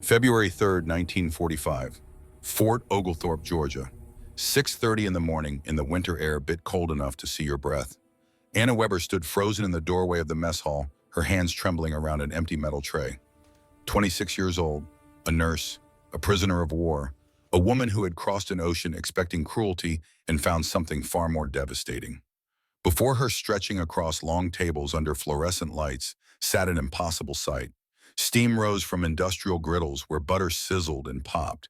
February 3rd, 1945, Fort Oglethorpe, Georgia. 6:30 in the morning in the winter air, bit cold enough to see your breath. Anna Weber stood frozen in the doorway of the mess hall, her hands trembling around an empty metal tray. 26 years old, a nurse, a prisoner of war, a woman who had crossed an ocean expecting cruelty and found something far more devastating. Before her, stretching across long tables under fluorescent lights, sat an impossible sight. Steam rose from industrial griddles where butter sizzled and popped,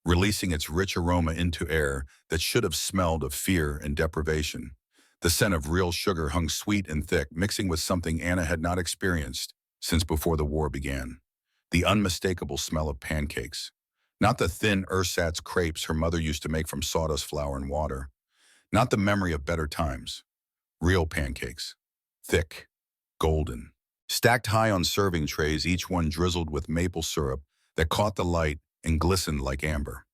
releasing its rich aroma into air that should have smelled of fear and deprivation. The scent of real sugar hung sweet and thick, mixing with something Anna had not experienced since before the war began. The unmistakable smell of pancakes. Not the thin ersatz crepes her mother used to make from sawdust flour and water. Not the memory of better times. Real pancakes. Thick. Golden. Stacked high on serving trays, each one drizzled with maple syrup that caught the light and glistened like amber.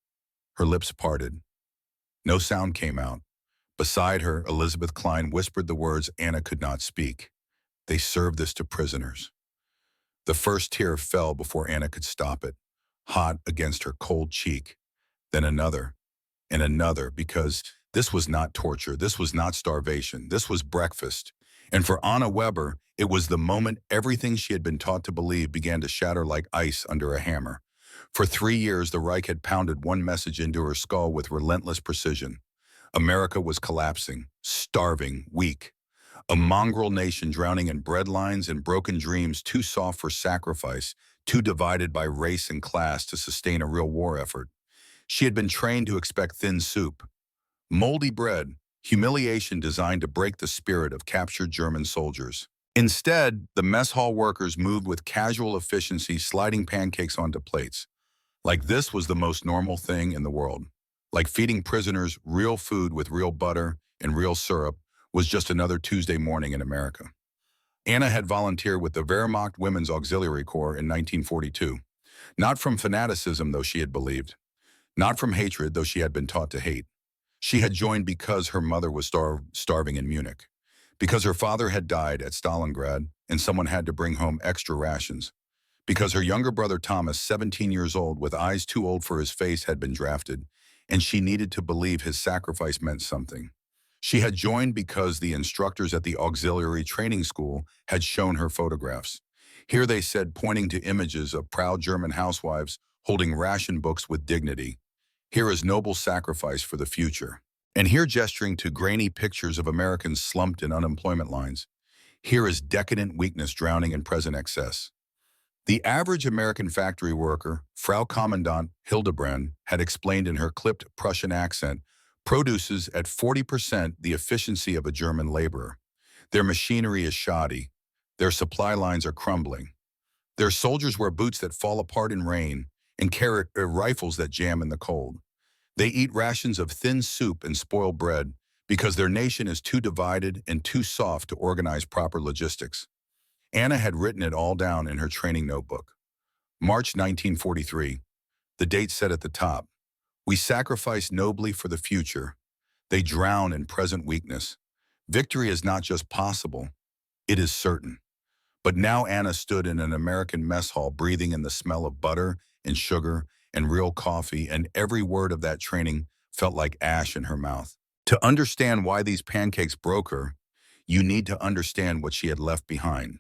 Her lips parted. No sound came out. Beside her, Elizabeth Klein whispered the words Anna could not speak. They served this to prisoners. The first tear fell before Anna could stop it, hot against her cold cheek. Then another, and another, because this was not torture, this was not starvation, this was breakfast. And for Anna Weber, it was the moment everything she had been taught to believe began to shatter like ice under a hammer. For 3 years, the Reich had pounded one message into her skull with relentless precision. America was collapsing, starving, weak. A mongrel nation drowning in breadlines and broken dreams, too soft for sacrifice, too divided by race and class to sustain a real war effort. She had been trained to expect thin soup, moldy bread, humiliation designed to break the spirit of captured German soldiers. Instead, the mess hall workers moved with casual efficiency, sliding pancakes onto plates. Like this was the most normal thing in the world. Like feeding prisoners real food with real butter and real syrup was just another Tuesday morning in America. Anna had volunteered with the Wehrmacht Women's Auxiliary Corps in 1942. Not from fanaticism, though she had believed. Not from hatred, though she had been taught to hate. She had joined because her mother was starving in Munich. Because her father had died at Stalingrad and someone had to bring home extra rations. Because her younger brother Thomas, 17 years old, with eyes too old for his face, had been drafted, and she needed to believe his sacrifice meant something. She had joined because the instructors at the auxiliary training school had shown her photographs. Here they said, pointing to images of proud German housewives holding ration books with dignity, "Here is noble sacrifice for the future." And here, gesturing to grainy pictures of Americans slumped in unemployment lines, "Here is decadent weakness drowning in present excess." The average American factory worker, Frau Kommandant Hildebrand, had explained in her clipped Prussian accent, produces at 40% the efficiency of a German laborer. Their machinery is shoddy. Their supply lines are crumbling. Their soldiers wear boots that fall apart in rain and carry rifles that jam in the cold. They eat rations of thin soup and spoiled bread because their nation is too divided and too soft to organize proper logistics. Anna had written it all down in her training notebook. March 1943, the date said at the top, "We sacrifice nobly for the future. They drown in present weakness. Victory is not just possible, it is certain." But now Anna stood in an American mess hall, breathing in the smell of butter and sugar and real coffee, and every word of that training felt like ash in her mouth. To understand why these pancakes broke her, you need to understand what she had left behind.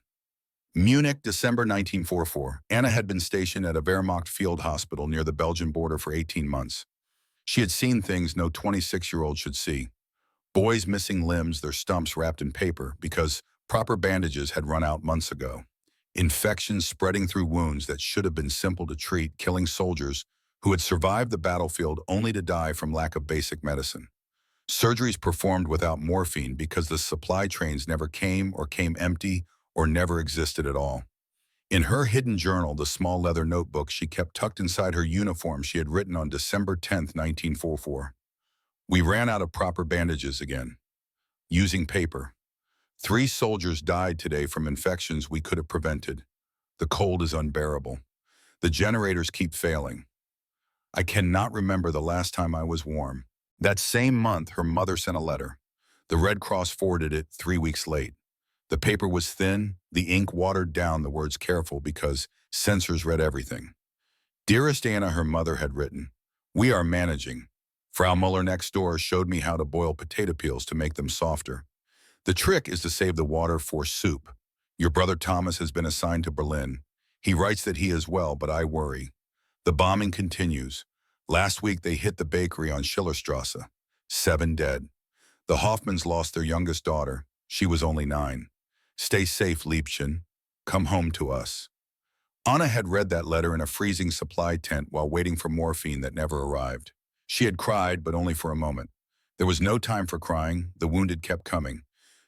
Munich, December 1944. Anna had been stationed at a Wehrmacht field hospital near the Belgian border for 18 months. She had seen things no 26-year-old should see. Boys missing limbs, their stumps wrapped in paper because proper bandages had run out months ago. Infections spreading through wounds that should have been simple to treat, killing soldiers who had survived the battlefield only to die from lack of basic medicine. Surgeries performed without morphine because the supply trains never came or came empty or never existed at all. In her hidden journal, the small leather notebook she kept tucked inside her uniform, she had written on December 10th, 1944, "We ran out of proper bandages again. Using paper. 3 soldiers died today from infections we could have prevented. The cold is unbearable. The generators keep failing. I cannot remember the last time I was warm." That same month, her mother sent a letter. The Red Cross forwarded it 3 weeks late. The paper was thin, the ink watered down, the words careful because sensors read everything. Dearest Anna, her mother had written, "We are managing. Frau Muller next door showed me how to boil potato peels to make them softer. The trick is to save the water for soup. Your brother Thomas has been assigned to Berlin. He writes that he is well, but I worry. The bombing continues. Last week they hit the bakery on Schillerstrasse. 7 dead. The Hoffmans lost their youngest daughter. She was only 9. Stay safe, Liebchen. Come home to us." Anna had read that letter in a freezing supply tent while waiting for morphine that never arrived. She had cried, but only for a moment. There was no time for crying. The wounded kept coming.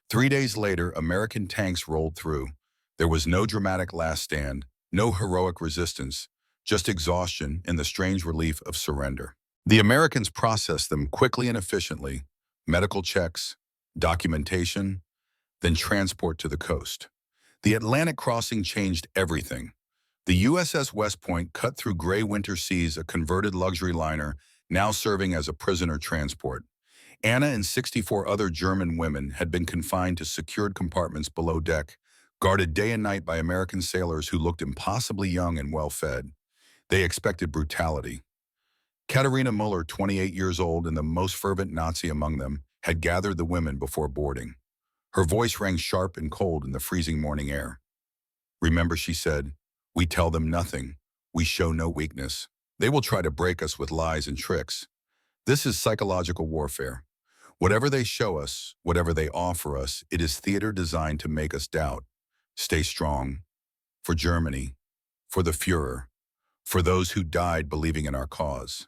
3 days later, American tanks rolled through. There was no dramatic last stand, no heroic resistance, just exhaustion and the strange relief of surrender. The Americans processed them quickly and efficiently. Medical checks, documentation, then transport to the coast. The Atlantic crossing changed everything. The USS West Point cut through gray winter seas, a converted luxury liner, now serving as a prisoner transport. Anna and 64 other German women had been confined to secured compartments below deck, guarded day and night by American sailors who looked impossibly young and well-fed. They expected brutality. Katharina Muller, 28 years old and the most fervent Nazi among them, had gathered the women before boarding. Her voice rang sharp and cold in the freezing morning air. "Remember," she said, "we tell them nothing. We show no weakness. They will try to break us with lies and tricks. This is psychological warfare. Whatever they show us, whatever they offer us, it is theater designed to make us doubt. Stay strong. For Germany. For the Führer. For those who died believing in our cause."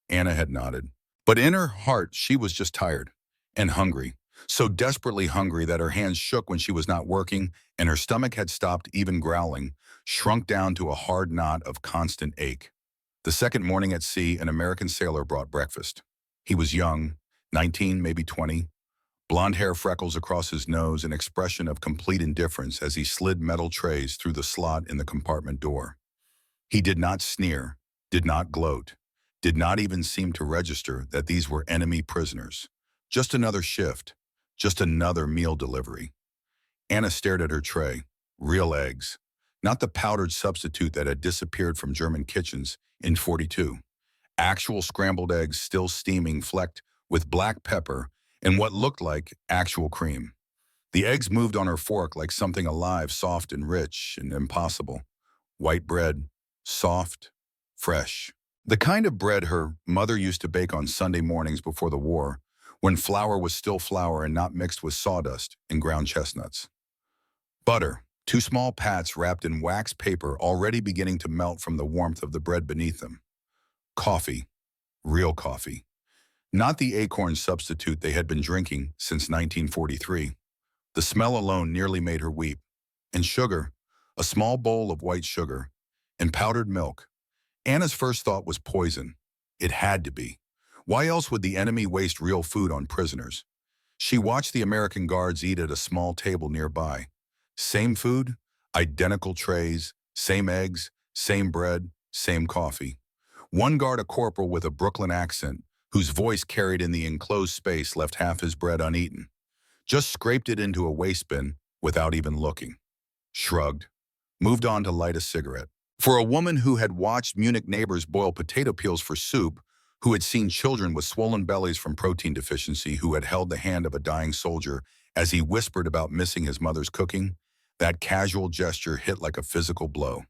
Anna had nodded. But in her heart, she was just tired and hungry. So desperately hungry that her hands shook when she was not working, and her stomach had stopped even growling, shrunk down to a hard knot of constant ache. The second morning at sea, an American sailor brought breakfast. He was young, 19, maybe 20, blonde hair, freckles across his nose, an expression of complete indifference as he slid metal trays through the slot in the compartment door. He did not sneer, did not gloat, did not even seem to register that these were enemy prisoners. Just another shift, just another meal delivery. Anna stared at her tray. Real eggs, not the powdered substitute that had disappeared from German kitchens in '42. Actual scrambled eggs still steaming, flecked with black pepper and what looked like actual cream. The eggs moved on her fork like something alive, soft and rich and impossible. White bread, soft, fresh. The kind of bread her mother used to bake on Sunday mornings before the war, when flour was still flour and not mixed with sawdust and ground chestnuts. Butter, 2 small pats wrapped in wax paper already beginning to melt from the warmth of the bread beneath them. Coffee, real coffee. Not the acorn substitute they had been drinking since 1943. The smell alone nearly made her weep. And sugar, a small bowl of white sugar, and powdered milk. Anna's first thought was poison. It had to be. Why else would the enemy waste real food on prisoners? She watched the American guards eat at a small table nearby. Same food, identical trays, same eggs, same bread, same coffee. One guard, a corporal with a Brooklyn accent, whose voice carried in the enclosed space, left half his bread uneaten. Just scraped it into a waste bin without even looking. Shrugged. Moved on to light a cigarette. For a woman who had watched Munich neighbors boil potato peels for soup, who had seen children with swollen bellies from protein deficiency, who had held the hand of a dying soldier as he whispered about missing his mother's cooking, that casual gesture hit like a physical blow.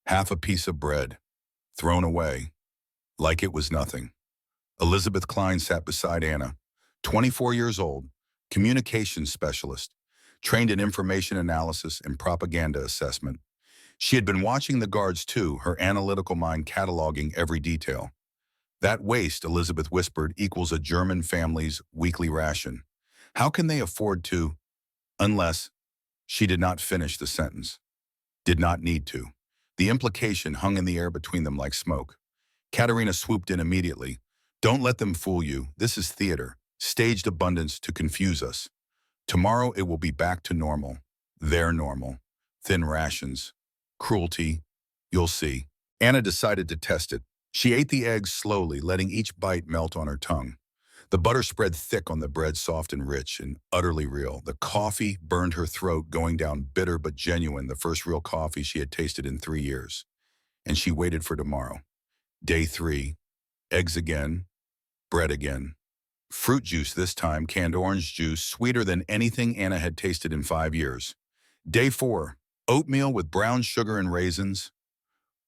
Half a piece of bread, thrown away, like it was nothing. Elizabeth Klein sat beside Anna, 24 years old, communications specialist, trained in information analysis and propaganda assessment. She had been watching the guards too, her analytical mind cataloging every detail. That waste, Elizabeth whispered, equals a German family's weekly ration. How can they afford to? Unless, she did not finish the sentence. Did not need to. The implication hung in the air between them like smoke. Katerina swooped in immediately. Don't let them fool you. This is theater. Staged abundance to confuse us. Tomorrow it will be back to normal. Their normal. Thin rations. Cruelty. You'll see. Anna decided to test it. She ate the eggs slowly, letting each bite melt on her tongue. The butter spread thick on the bread, soft and rich and utterly real. The coffee burned her throat, going down bitter but genuine, the first real coffee she had tasted in 3 years. and she waited for tomorrow. Day 3, eggs again, bread again. Fruit juice this time, canned orange juice, sweeter than anything Anna had tasted in 5 years. Day 4, oatmeal with brown sugar and raisins.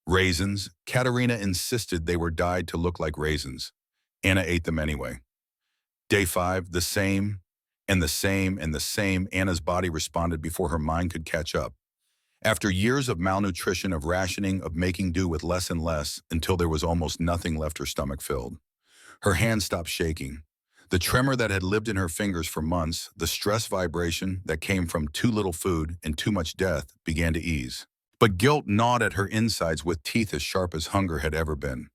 Raisins. Katerina insisted they were dyed to look like raisins. Anna ate them anyway. Day 5, the same, and the same, and the same. Anna's body responded before her mind could catch up. After years of malnutrition, of rationing, of making do with less and less, until there was almost nothing left, her stomach filled. Her hands stopped shaking. The tremor that had lived in her fingers for months, the stress vibration that came from too little food and too much death, began to ease. But guilt gnawed at her insides with teeth as sharp as hunger had ever been.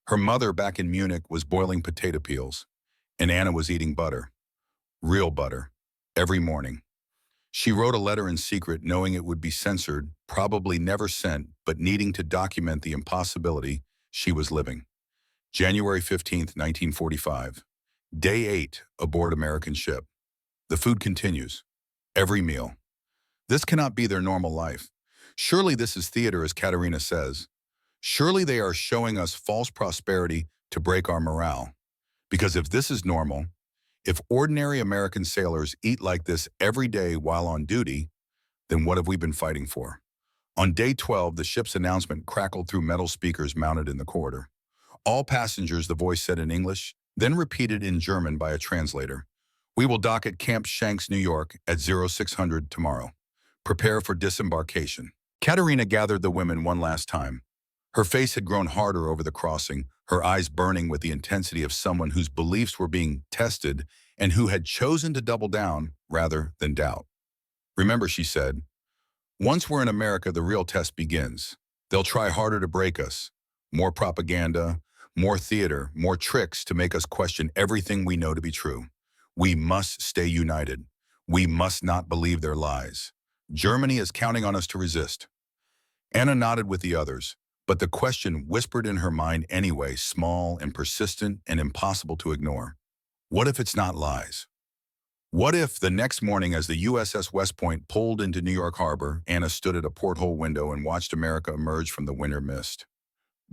Her mother back in Munich was boiling potato peels, and Anna was eating butter. Real butter. Every morning. She wrote a letter in secret, knowing it would be censored, probably never sent, but needing to document the impossibility she was living. January 15th, 1945. Day 8, aboard American ship. The food continues. Every meal. This cannot be their normal life. Surely this is theater, as Katerina says. Surely they are showing us false prosperity to break our morale. Because if this is normal, if ordinary American sailors eat like this every day while on duty, then what have we been fighting for? On day 12, the ship's announcement crackled through metal speakers mounted in the corridor. All passengers, the voice said in English, then repeated in German by a translator. We will dock at Camp Shanks, New York at 0600 tomorrow. Prepare for disembarkation. Katerina gathered the women one last time. Her face had grown harder over the crossing, her eyes burning with the intensity of someone whose beliefs were being tested and who had chosen to double down rather than doubt. Remember, she said, once we're in America, the real test begins. They'll try harder to break us. More propaganda, more theater, more tricks to make us question everything we know to be true. We must stay united. We must not believe their lies. Germany is counting on us to resist. Anna nodded with the others, but the question whispered in her mind anyway, small and persistent and impossible to ignore. What if it's not lies? What if the next morning, as the USS West Point pulled into New York Harbor, Anna stood at a porthole window and watched America emerge from the winter mist?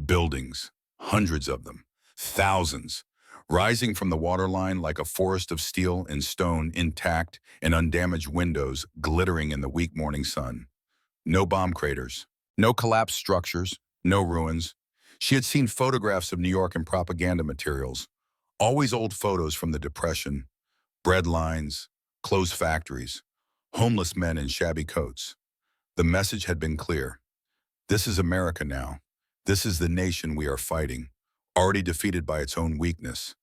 Buildings, hundreds of them, thousands, rising from the waterline like a forest of steel and stone, intact and undamaged windows glittering in the weak morning sun. No bomb craters, no collapsed structures, no ruins. She had seen photographs of New York in propaganda materials, always old photos from the Depression, bread lines, closed factories, homeless men in shabby coats. The message had been clear. This is America now. This is the nation we are fighting, already defeated by its own weakness.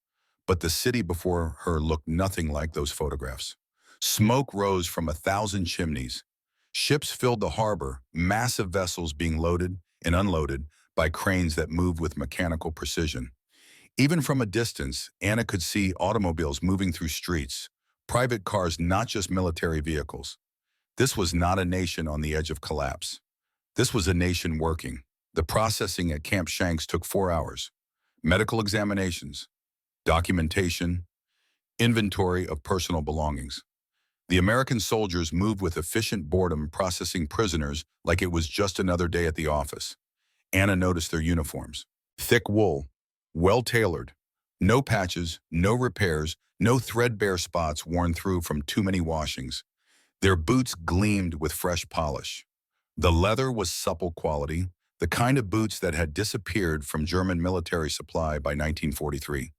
But the city before her looked nothing like those photographs. Smoke rose from 1,000 chimneys. Ships filled the harbor, massive vessels being loaded and unloaded by cranes that moved with mechanical precision. Even from a distance, Anna could see automobiles moving through streets, private cars, not just military vehicles. This was not a nation on the edge of collapse. This was a nation working. The processing at Camp Shanks took 4 hours. Medical examinations, documentation, inventory of personal belongings. The American soldiers moved with efficient boredom, processing prisoners like it was just another day at the office. Anna noticed their uniforms. Thick wool, well-tailored, no patches, no repairs, no threadbare spots worn through from too many washings. Their boots gleamed with fresh polish. The leather was supple quality, the kind of boots that had disappeared from German military supply by 1943.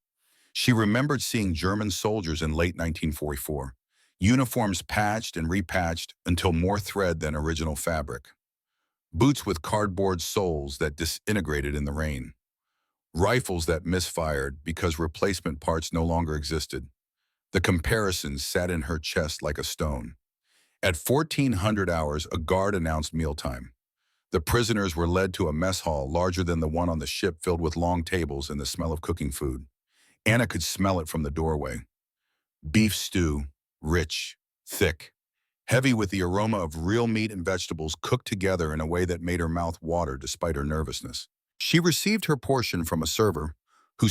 She remembered seeing German soldiers in late 1944, uniforms patched and repatched until more thread than original fabric. Boots with cardboard soles that disintegrated in the rain. Rifles that misfired because replacement parts no longer existed. The comparisons sat in her chest like a stone. At 1400 hours, a guard announced mealtime. The prisoners were led to a mess hall larger than the one on the ship, filled with long tables and the smell of cooking food. Anna could smell it from the doorway. Beef stew, rich, thick, heavy with the aroma of real meat and vegetables cooked together in a way that made her mouth water despite her nervousness. She received her portion from a server who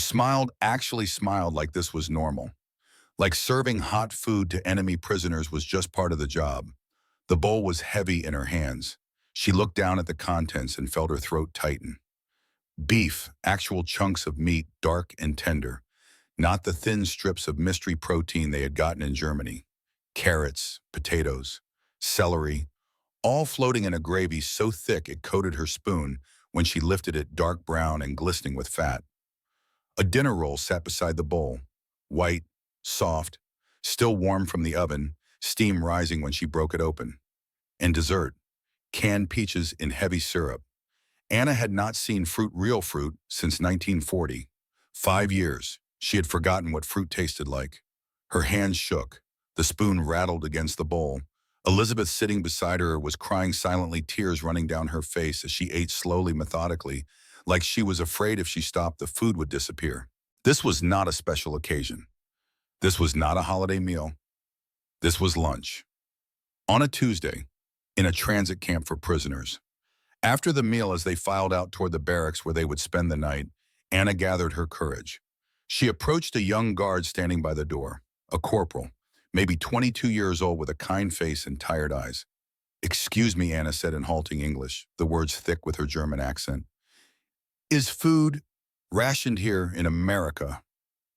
actually smiled like this was normal. Like serving hot food to enemy prisoners was just part of the job. The bowl was heavy in her hands. She looked down at the contents and felt her throat tighten. Beef, actual chunks of meat, dark and tender, not the thin strips of mystery protein they had gotten in Germany. Carrots, potatoes, celery, all floating in a gravy so thick it coated her spoon when she lifted it, dark brown and glistening with fat. A dinner roll sat beside the bowl, white, soft, still warm from the oven, steam rising when she broke it open. And dessert, canned peaches in heavy syrup. Anna had not seen real fruit, since 1940. 5 years, she had forgotten what fruit tasted like. Her hands shook. The spoon rattled against the bowl. Elizabeth, sitting beside her, was crying silently, tears running down her face as she ate slowly, methodically, like she was afraid if she stopped, the food would disappear. This was not a special occasion. This was not a holiday meal. This was lunch. On a Tuesday, in a transit camp for prisoners. After the meal, as they filed out toward the barracks where they would spend the night, Anna gathered her courage. She approached a young guard standing by the door, a corporal, maybe 22 years old, with a kind face and tired eyes. "Excuse me," Anna said in halting English, the words thick with her German accent. "Is food rationed here in America?"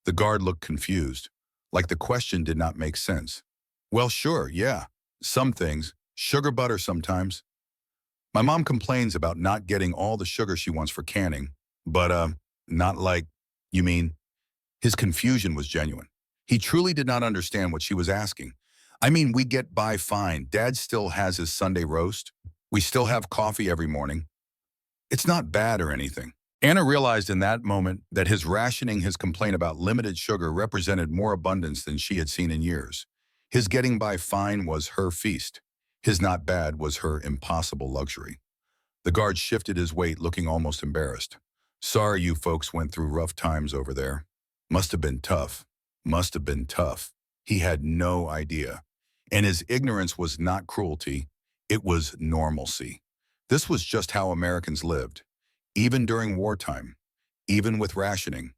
The guard looked confused, like the question did not make sense. "Well, sure, yeah. Some things. Sugar butter sometimes. My mom complains about not getting all the sugar she wants for canning, but, not like, you mean?" His confusion was genuine. He truly did not understand what she was asking. "I mean, we get by fine. Dad still has his Sunday roast. We still have coffee every morning. It's not bad or anything." Anna realized in that moment that his rationing, his complaint about limited sugar, represented more abundance than she had seen in years. His getting by fine was her feast. His not bad was her impossible luxury. The guard shifted his weight, looking almost embarrassed. "Sorry you folks went through rough times over there. Must have been tough. Must have been tough." He had no idea. And his ignorance was not cruelty. It was normalcy. This was just how Americans lived. Even during wartime. Even with rationing.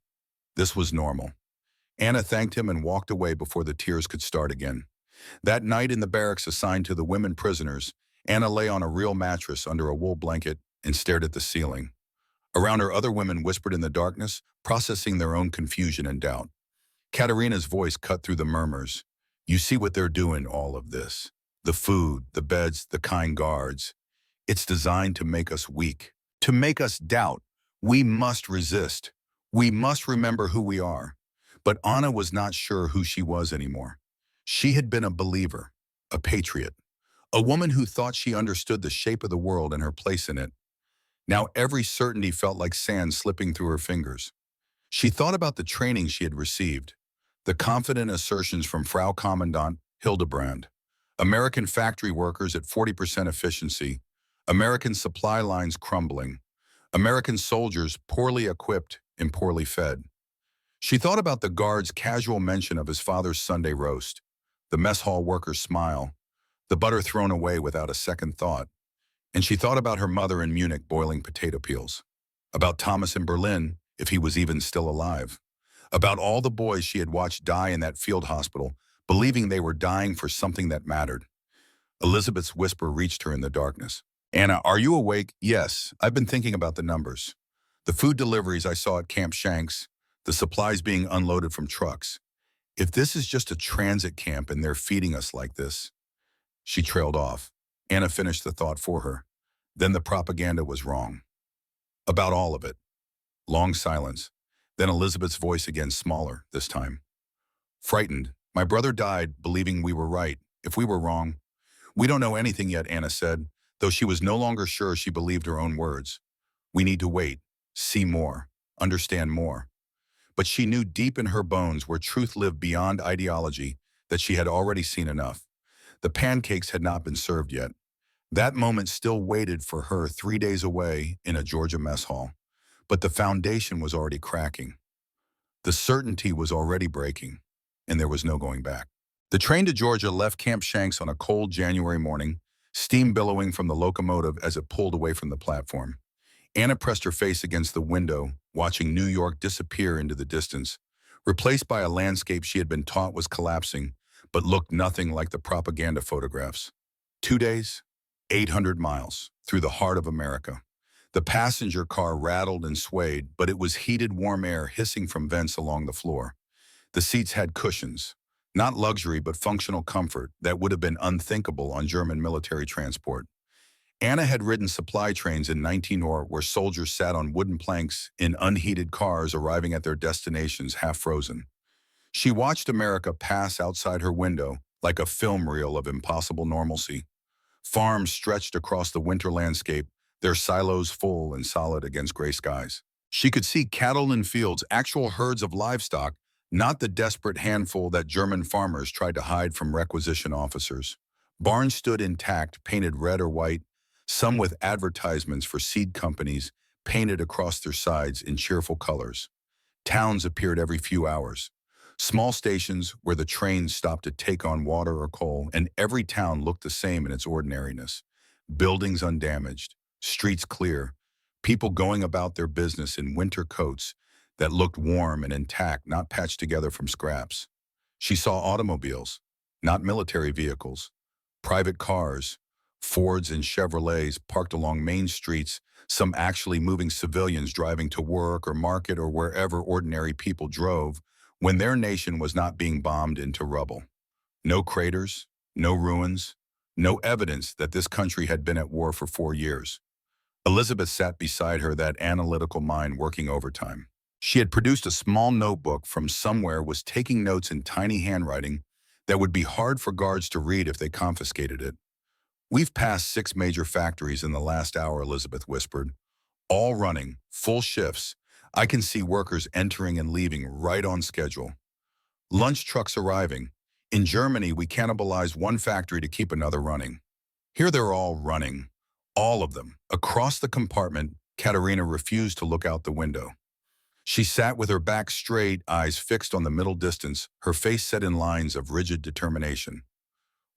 This was normal. Anna thanked him and walked away before the tears could start again. That night in the barracks assigned to the women prisoners, Anna lay on a real mattress under a wool blanket and stared at the ceiling. Around her, other women whispered in the darkness, processing their own confusion and doubt. Katerina's voice cut through the murmurs. "You see what they're doing, all of this. The food, the beds, the kind guards. It's designed to make us weak, to make us doubt. We must resist. We must remember who we are." But Anna was not sure who she was anymore. She had been a believer, a patriot, a woman who thought she understood the shape of the world and her place in it. Now every certainty felt like sand slipping through her fingers. She thought about the training she had received, the confident assertions from Frau Commandant Hildebrand, American factory workers at 40% efficiency, American supply lines crumbling, American soldiers poorly equipped and poorly fed. She thought about the guard's casual mention of his father's Sunday roast, the mess hall worker's smile, the butter thrown away without a second thought. And she thought about her mother in Munich boiling potato peels, about Thomas in Berlin, if he was even still alive, about all the boys she had watched die in that field hospital, believing they were dying for something that mattered. Elizabeth's whisper reached her in the darkness. "Anna, are you awake?" "Yes, I've been thinking about the numbers. The food deliveries I saw at Camp Shanks, the supplies being unloaded from trucks. If this is just a transit camp and they're feeding us like this." She trailed off. Anna finished the thought for her. Then the propaganda was wrong. About all of it. Long silence. Then Elizabeth's voice again, smaller this time. "Frightened. My brother died believing we were right, if we were wrong. We don't know anything yet," Anna said, though she was no longer sure she believed her own words. "We need to wait, see more, understand more." But she knew deep in her bones, where truth lived beyond ideology, that she had already seen enough. The pancakes had not been served yet. That moment still waited for her 3 days away in a Georgia mess hall. But the foundation was already cracking. The certainty was already breaking, and there was no going back. The train to Georgia left Camp Shanks on a cold January morning, steam billowing from the locomotive as it pulled away from the platform. Anna pressed her face against the window, watching New York disappear into the distance, replaced by a landscape she had been taught was collapsing, but looked nothing like the propaganda photographs. 2 days, 800 miles, through the heart of America. The passenger car rattled and swayed, but it was heated warm air hissing from vents along the floor. The seats had cushions, not luxury but functional comfort that would have been unthinkable on German military transport. Anna had ridden supply trains in 19 where soldiers sat on wooden planks in unheated cars arriving at their destinations half frozen. She watched America pass outside her window like a film reel of impossible normalcy. Farms stretched across the winter landscape, their silos full and solid against gray skies. She could see cattle in fields, actual herds of livestock, not the desperate handful that German farmers tried to hide from requisition officers. Barns stood intact, painted red or white, some with advertisements for seed companies painted across their sides in cheerful colors. Towns appeared every few hours. Small stations where the trains stopped to take on water or coal, and every town looked the same in its ordinariness. Buildings undamaged, streets clear, people going about their business in winter coats that looked warm and intact, not patched together from scraps. She saw automobiles, not military vehicles, private cars, Fords and Chevrolets parked along main streets, some actually moving civilians driving to work or market or wherever ordinary people drove when their nation was not being bombed into rubble. No craters, no ruins, no evidence that this country had been at war for 4 years. Elizabeth sat beside her, that analytical mind working overtime. She had produced a small notebook from somewhere, was taking notes in tiny handwriting that would be hard for guards to read if they confiscated it. "We've passed 6 major factories in the last hour," Elizabeth whispered. "All running, full shifts. I can see workers entering and leaving right on schedule. Lunch trucks arriving. In Germany, we cannibalize one factory to keep another running. Here they're all running. All of them." Across the compartment, Katerina refused to look out the window. She sat with her back straight, eyes fixed on the middle distance, her face set in lines of rigid determination.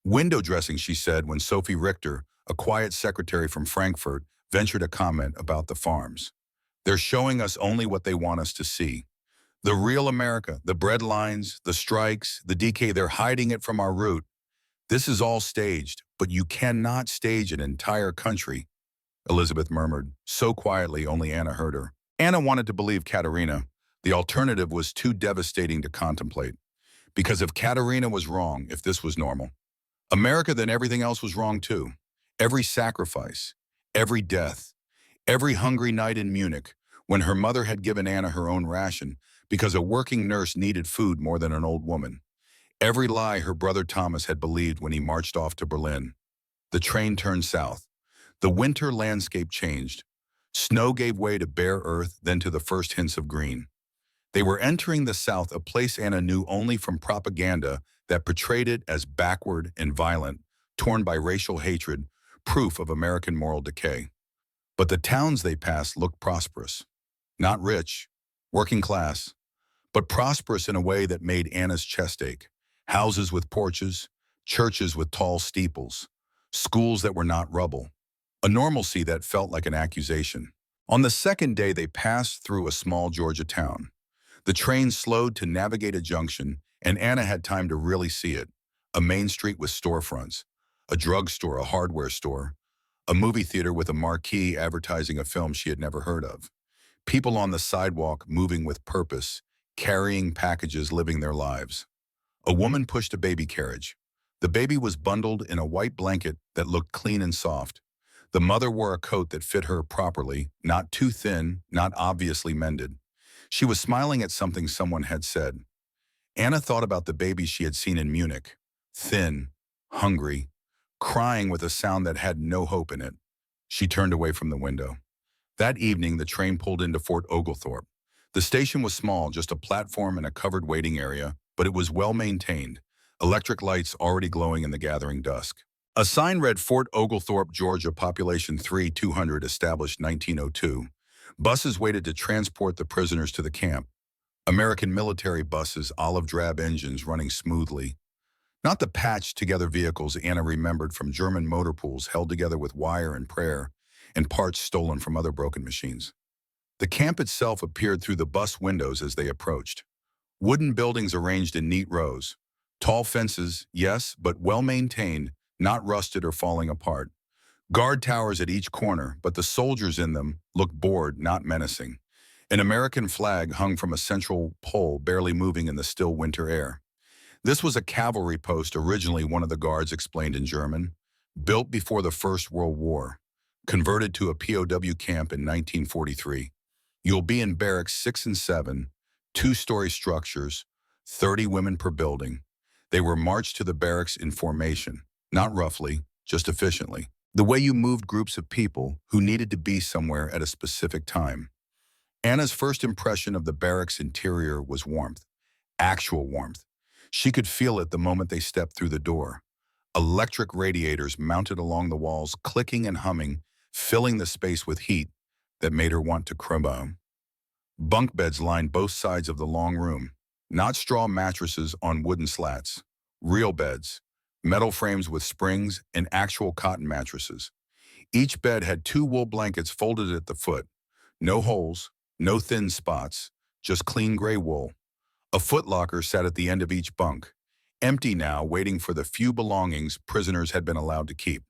"Window dressing," she said when Sophie Richter, a quiet secretary from Frankfurt, ventured a comment about the farms. "They're showing us only what they want us to see. The real America, the bread lines, the strikes, the decay, they're hiding it from our route. This is all staged, but you cannot stage an entire country," Elizabeth murmured, so quietly only Anna heard her. Anna wanted to believe Katerina. The alternative was too devastating to contemplate. Because if Katerina was wrong, if this was normal, America, then everything else was wrong too. Every sacrifice, every death, every hungry night in Munich, when her mother had given Anna her own ration because a working nurse needed food more than an old woman. Every lie her brother Thomas had believed when he marched off to Berlin. The train turned south. The winter landscape changed. Snow gave way to bare earth, then to the first hints of green. They were entering the South, a place Anna knew only from propaganda that portrayed it as backward and violent, torn by racial hatred, proof of American moral decay. But the towns they passed looked prosperous. Not rich, working class, but prosperous in a way that made Anna's chest ache. Houses with porches, churches with tall steeples, schools that were not rubble. A normalcy that felt like an accusation. On the second day, they passed through a small Georgia town. The train slowed to navigate a junction, and Anna had time to really see it. A main street with storefronts, a drugstore, a hardware store, a movie theater with a marquee advertising a film she had never heard of. People on the sidewalk moving with purpose, carrying packages, living their lives. A woman pushed a baby carriage. The baby was bundled in a white blanket that looked clean and soft. The mother wore a coat that fit her properly, not too thin, not obviously mended. She was smiling at something someone had said. Anna thought about the baby she had seen in Munich. Thin, hungry, crying with a sound that had no hope in it. She turned away from the window. That evening, the train pulled into Fort Oglethorpe. The station was small, just a platform and a covered waiting area, but it was well maintained, electric lights already glowing in the gathering dusk. A sign read Fort Oglethorpe, Georgia, population 200, established 1902. Buses waited to transport the prisoners to the camp. American military buses, olive drab engines running smoothly. Not the patched-together vehicles Anna remembered from German motor pools held together with wire and prayer, and parts stolen from other broken machines. The camp itself appeared through the bus windows as they approached. Wooden buildings arranged in neat rows. Tall fences, yes, but well-maintained, not rusted or falling apart. Guard towers at each corner, but the soldiers in them looked bored, not menacing. An American flag hung from a central pole, barely moving in the still winter air. This was a cavalry post, originally, one of the guards explained in German, built before the First World War, converted to a POW camp in 1943. You'll be in barracks 6 and 7, two-story structures, 30 women per building. They were marched to the barracks in formation, not roughly, just efficiently. The way you moved groups of people who needed to be somewhere at a specific time. Anna's first impression of the barracks interior was warmth, actual warmth. She could feel it the moment they stepped through the door. Electric radiators mounted along the walls, clicking and humming, filling the space with heat that made her want to crumble. Bunk beds lined both sides of the long room, not straw mattresses on wooden slats. Real beds, metal frames with springs, and actual cotton mattresses. Each bed had 2 wool blankets folded at the foot. No holes, no thin spots, just clean gray wool. A footlocker sat at the end of each bunk, empty now, waiting for the few belongings prisoners had been allowed to keep.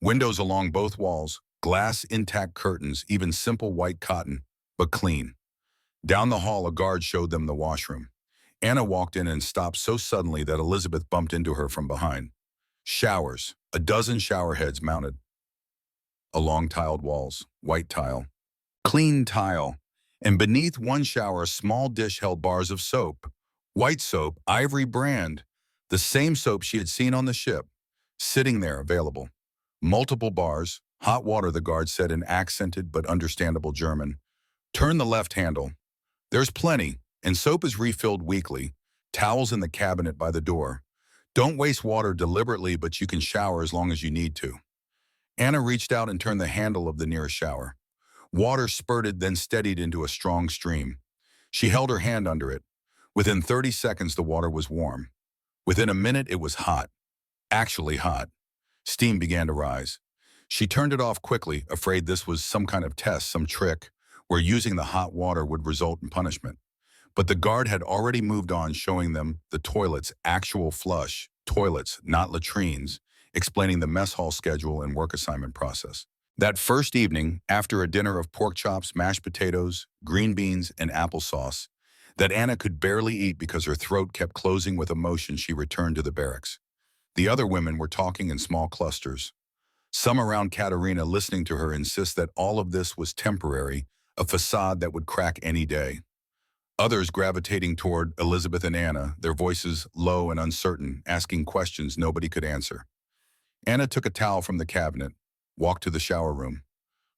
Windows along both walls, glass intact curtains, even simple white cotton, but clean. Down the hall, a guard showed them the washroom. Anna walked in and stopped so suddenly that Elizabeth bumped into her from behind. Showers, a dozen shower heads mounted along tiled walls, white tile, clean tile, and beneath one shower a small dish held bars of soap. White soap, Ivory brand, the same soap she had seen on the ship, sitting there available. Multiple bars, hot water, the guard said in accented but understandable German. Turn the left handle. There's plenty, and soap is refilled weekly. Towels in the cabinet by the door. Don't waste water deliberately, but you can shower as long as you need to. Anna reached out and turned the handle of the nearest shower. Water spurted, then steadied into a strong stream. She held her hand under it. Within 30 seconds, the water was warm. Within a minute, it was hot. Actually hot. Steam began to rise. She turned it off quickly, afraid this was some kind of test, some trick, where using the hot water would result in punishment. But the guard had already moved on, showing them the toilets, actual flush, toilets, not latrines, explaining the mess hall schedule and work assignment process. That first evening, after a dinner of pork chops, mashed potatoes, green beans, and applesauce, that Anna could barely eat because her throat kept closing with emotion, she returned to the barracks. The other women were talking in small clusters. Some around Katerina, listening to her insist that all of this was temporary, a facade that would crack any day. Others gravitating toward Elizabeth and Anna, their voices low and uncertain, asking questions nobody could answer. Anna took a towel from the cabinet, walked to the shower room.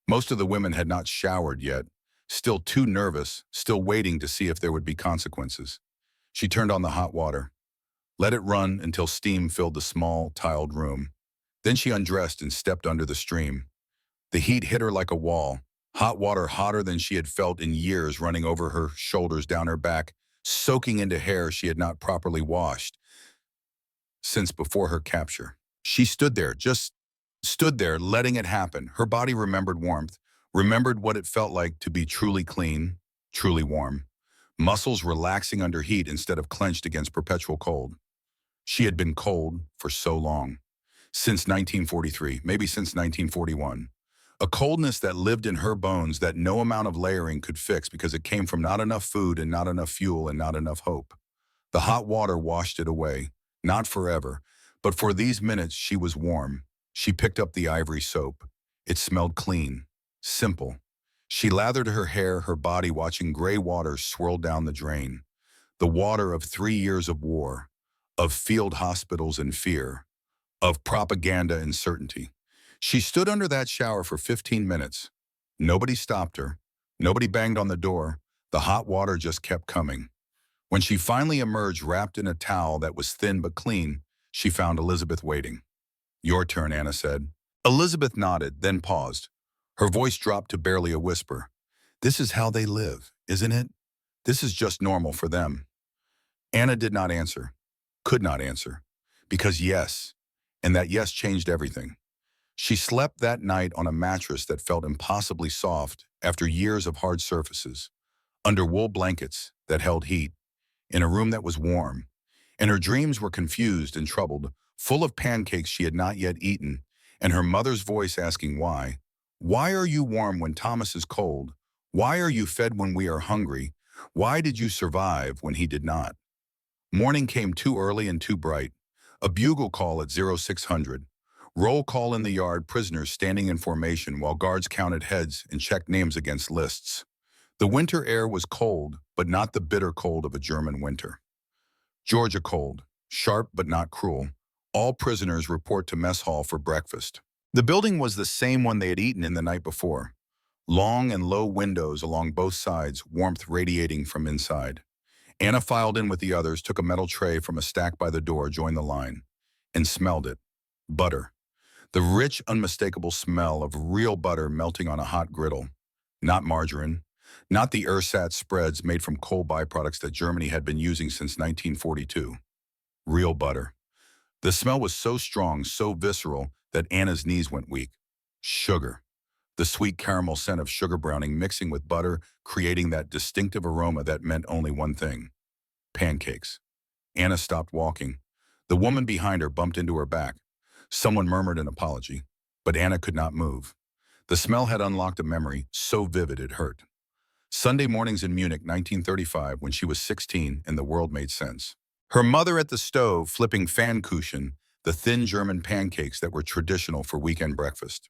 Most of the women had not showered yet, still too nervous, still waiting to see if there would be consequences. She turned on the hot water, let it run until steam filled the small, tiled room. Then she undressed and stepped under the stream. The heat hit her like a wall, hot water hotter than she had felt in years, running over her shoulders, down her back, soaking into hair she had not properly washed since before her capture. She stood there, just stood there, letting it happen. Her body remembered warmth, remembered what it felt like to be truly clean, truly warm. Muscles relaxing under heat instead of clenched against perpetual cold. She had been cold for so long. Since 1943, maybe since 1941. A coldness that lived in her bones that no amount of layering could fix because it came from not enough food and not enough fuel and not enough hope. The hot water washed it away, not forever, but for these minutes she was warm. She picked up the ivory soap. It smelled clean, simple. She lathered her hair, her body, watching gray water swirl down the drain. The water of 3 years of war, of field hospitals and fear, of propaganda and certainty. She stood under that shower for 15 minutes. Nobody stopped her. Nobody banged on the door. The hot water just kept coming. When she finally emerged, wrapped in a towel that was thin but clean, she found Elizabeth waiting. "Your turn," Anna said. Elizabeth nodded, then paused. Her voice dropped to barely a whisper. "This is how they live, isn't it? This is just normal for them." Anna did not answer, could not answer, because yes, and that yes changed everything. She slept that night on a mattress that felt impossibly soft after years of hard surfaces, under wool blankets that held heat, in a room that was warm, and her dreams were confused and troubled, full of pancakes she had not yet eaten, and her mother's voice asking why. Why are you warm when Thomas is cold? Why are you fed when we are hungry? Why did you survive when he did not? Morning came too early and too bright. A bugle call at 0600. Roll call in the yard, prisoners standing in formation while guards counted heads and checked names against lists. The winter air was cold, but not the bitter cold of a German winter. Georgia cold, sharp but not cruel. All prisoners report to mess hall for breakfast. The building was the same one they had eaten in the night before. Long and low windows along both sides, warmth radiating from inside. Anna filed in with the others, took a metal tray from a stack by the door, joined the line, and smelled it. Butter. The rich, unmistakable smell of real butter melting on a hot griddle. Not margarine. Not the ersatz spreads made from coal byproducts that Germany had been using since 1942. Real butter. The smell was so strong, so visceral, that Anna's knees went weak. Sugar. The sweet caramel scent of sugar browning mixing with butter, creating that distinctive aroma that meant only one thing. Pancakes. Anna stopped walking. The woman behind her bumped into her back. Someone murmured an apology, but Anna could not move. The smell had unlocked a memory so vivid it hurt. Sunday mornings in Munich, 1935, when she was 16 and the world made sense. Her mother at the stove flipping Pfannkuchen, the thin German pancakes that were traditional for weekend breakfast.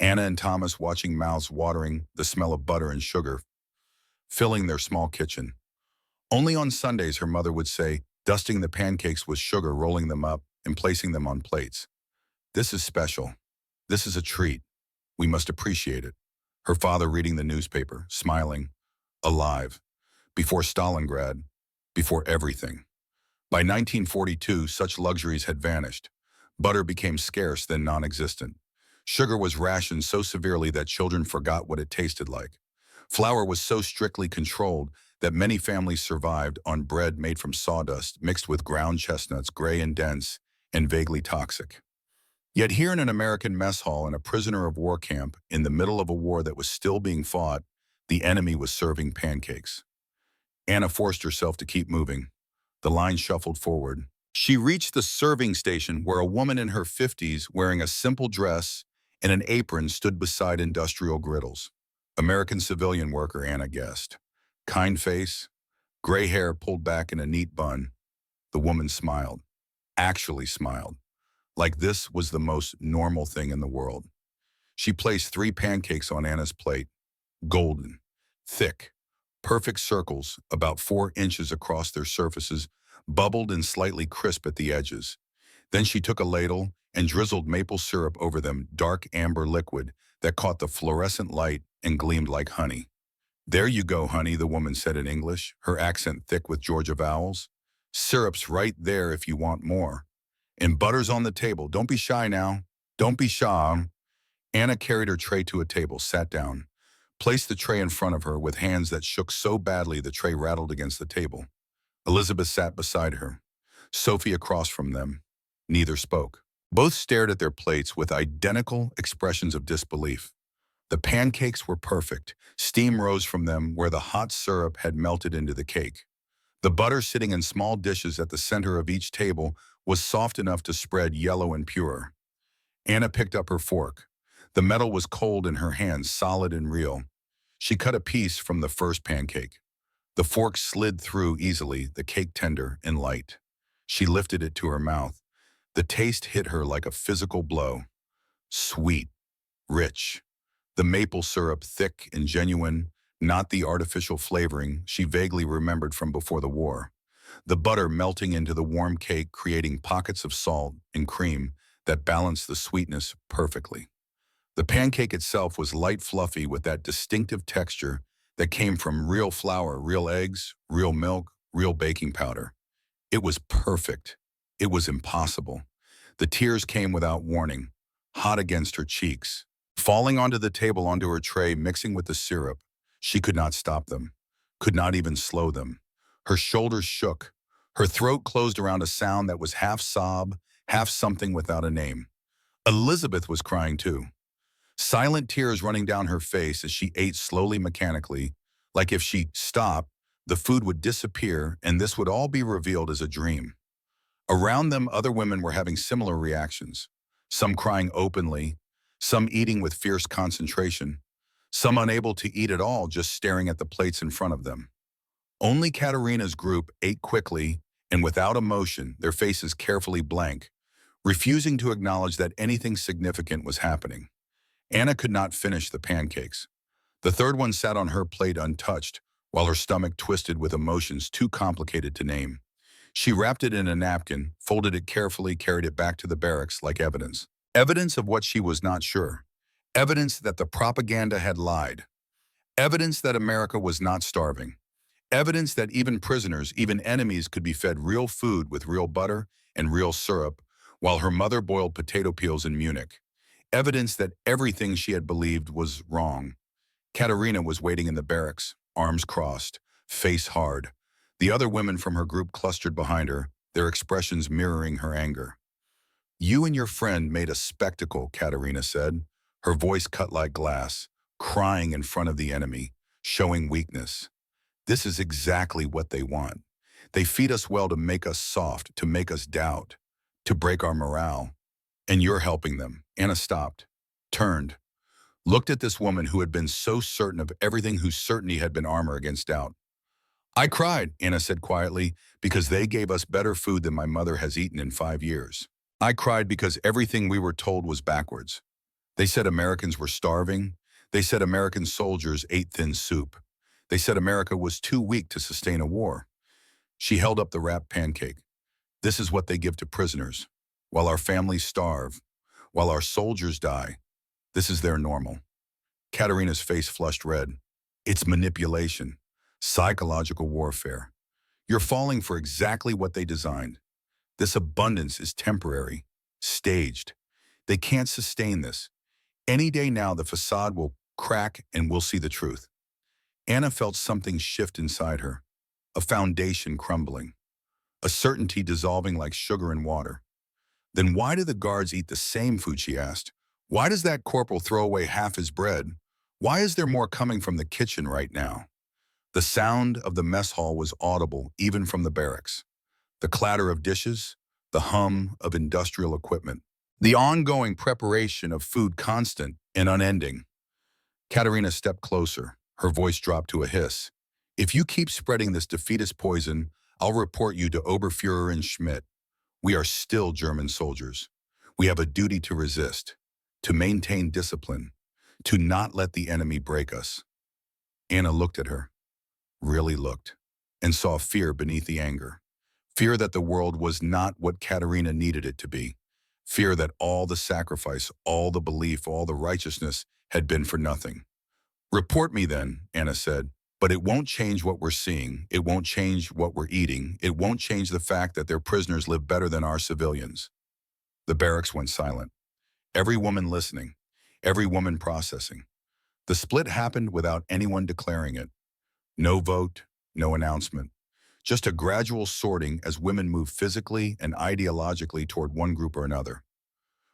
Anna and Thomas watching, mouths watering, the smell of butter and sugar filling their small kitchen. Only on Sundays, her mother would say, dusting the pancakes with sugar, rolling them up, and placing them on plates. This is special. This is a treat. We must appreciate it. Her father reading the newspaper, smiling, alive, before Stalingrad, before everything. By 1942, such luxuries had vanished. Butter became scarce, then non-existent. Sugar was rationed so severely that children forgot what it tasted like. Flour was so strictly controlled that many families survived on bread made from sawdust mixed with ground chestnuts, gray and dense, and vaguely toxic. Yet here in an American mess hall in a prisoner of war camp, in the middle of a war that was still being fought, the enemy was serving pancakes. Anna forced herself to keep moving. The line shuffled forward. She reached the serving station where a woman in her 50s wearing a simple dress and an apron stood beside industrial griddles. American civilian worker, Anna guessed. Kind face, gray hair pulled back in a neat bun. The woman smiled. Actually smiled. Like this was the most normal thing in the world. She placed 3 pancakes on Anna's plate. Golden, thick, perfect circles, about 4 inches across their surfaces, bubbled and slightly crisp at the edges. Then she took a ladle and drizzled maple syrup over them, dark amber liquid that caught the fluorescent light and gleamed like honey. There you go, honey, the woman said in English, her accent thick with Georgia vowels. Syrup's right there if you want more. And butter's on the table. Don't be shy now. Don't be shy. Anna carried her tray to a table, sat down, placed the tray in front of her with hands that shook so badly the tray rattled against the table. Elizabeth sat beside her. Sophie across from them. Neither spoke. Both stared at their plates with identical expressions of disbelief. The pancakes were perfect. Steam rose from them where the hot syrup had melted into the cake. The butter sitting in small dishes at the center of each table was soft enough to spread, yellow and pure. Anna picked up her fork. The metal was cold in her hands, solid and real. She cut a piece from the first pancake. The fork slid through easily, the cake tender and light. She lifted it to her mouth. The taste hit her like a physical blow. Sweet, rich. The maple syrup thick and genuine, not the artificial flavoring she vaguely remembered from before the war. The butter melting into the warm cake, creating pockets of salt and cream that balanced the sweetness perfectly. The pancake itself was light, fluffy, with that distinctive texture that came from real flour, real eggs, real milk, real baking powder. It was perfect. It was impossible. The tears came without warning, hot against her cheeks, falling onto the table, onto her tray, mixing with the syrup. She could not stop them, could not even slow them. Her shoulders shook. Her throat closed around a sound that was half sob, half something without a name. Elizabeth was crying too. Silent tears running down her face as she ate slowly, mechanically, like if she stopped, the food would disappear and this would all be revealed as a dream. Around them, other women were having similar reactions. some crying openly, some eating with fierce concentration, some unable to eat at all, just staring at the plates in front of them. Only Katerina's group ate quickly and without emotion, their faces carefully blank, refusing to acknowledge that anything significant was happening. Anna could not finish the pancakes. The third one sat on her plate untouched, while her stomach twisted with emotions too complicated to name. She wrapped it in a napkin, folded it carefully, carried it back to the barracks like evidence. Evidence of what she was not sure. Evidence that the propaganda had lied. Evidence that America was not starving. Evidence that even prisoners, even enemies, could be fed real food with real butter and real syrup, while her mother boiled potato peels in Munich. Evidence that everything she had believed was wrong. Katerina was waiting in the barracks, arms crossed, face hard. The other women from her group clustered behind her, their expressions mirroring her anger. "You and your friend made a spectacle," Katerina said, her voice cut like glass, crying in front of the enemy, showing weakness. "This is exactly what they want. They feed us well to make us soft, to make us doubt, to break our morale. And you're helping them." Anna stopped, turned, looked at this woman who had been so certain of everything, whose certainty had been armor against doubt. "I cried," Anna said quietly, "because they gave us better food than my mother has eaten in 5 years. I cried because everything we were told was backwards. They said Americans were starving. They said American soldiers ate thin soup. They said America was too weak to sustain a war." She held up the wrapped pancake. "This is what they give to prisoners. While our families starve, while our soldiers die, this is their normal." Katerina's face flushed red. "It's manipulation, psychological warfare. You're falling for exactly what they designed. This abundance is temporary, staged. They can't sustain this. Any day now the facade will crack and we'll see the truth." Anna felt something shift inside her, a foundation crumbling, a certainty dissolving like sugar in water. "Then why do the guards eat the same food?" she asked. "Why does that corporal throw away half his bread? Why is there more coming from the kitchen right now?" The sound of the mess hall was audible even from the barracks. The clatter of dishes, the hum of industrial equipment, the ongoing preparation of food constant and unending. Katerina stepped closer. Her voice dropped to a hiss. "If you keep spreading this defeatist poison, I'll report you to Oberfuhrer and Schmidt. We are still German soldiers. We have a duty to resist, to maintain discipline, to not let the enemy break us." Anna looked at her, really looked, and saw fear beneath the anger. Fear that the world was not what Katerina needed it to be. Fear that all the sacrifice, all the belief, all the righteousness had been for nothing. "Report me then," Anna said. "But it won't change what we're seeing. It won't change what we're eating. It won't change the fact that their prisoners live better than our civilians." The barracks went silent. Every woman listening, every woman processing. The split happened without anyone declaring it. No vote, no announcement. Just a gradual sorting as women moved physically and ideologically toward one group or another.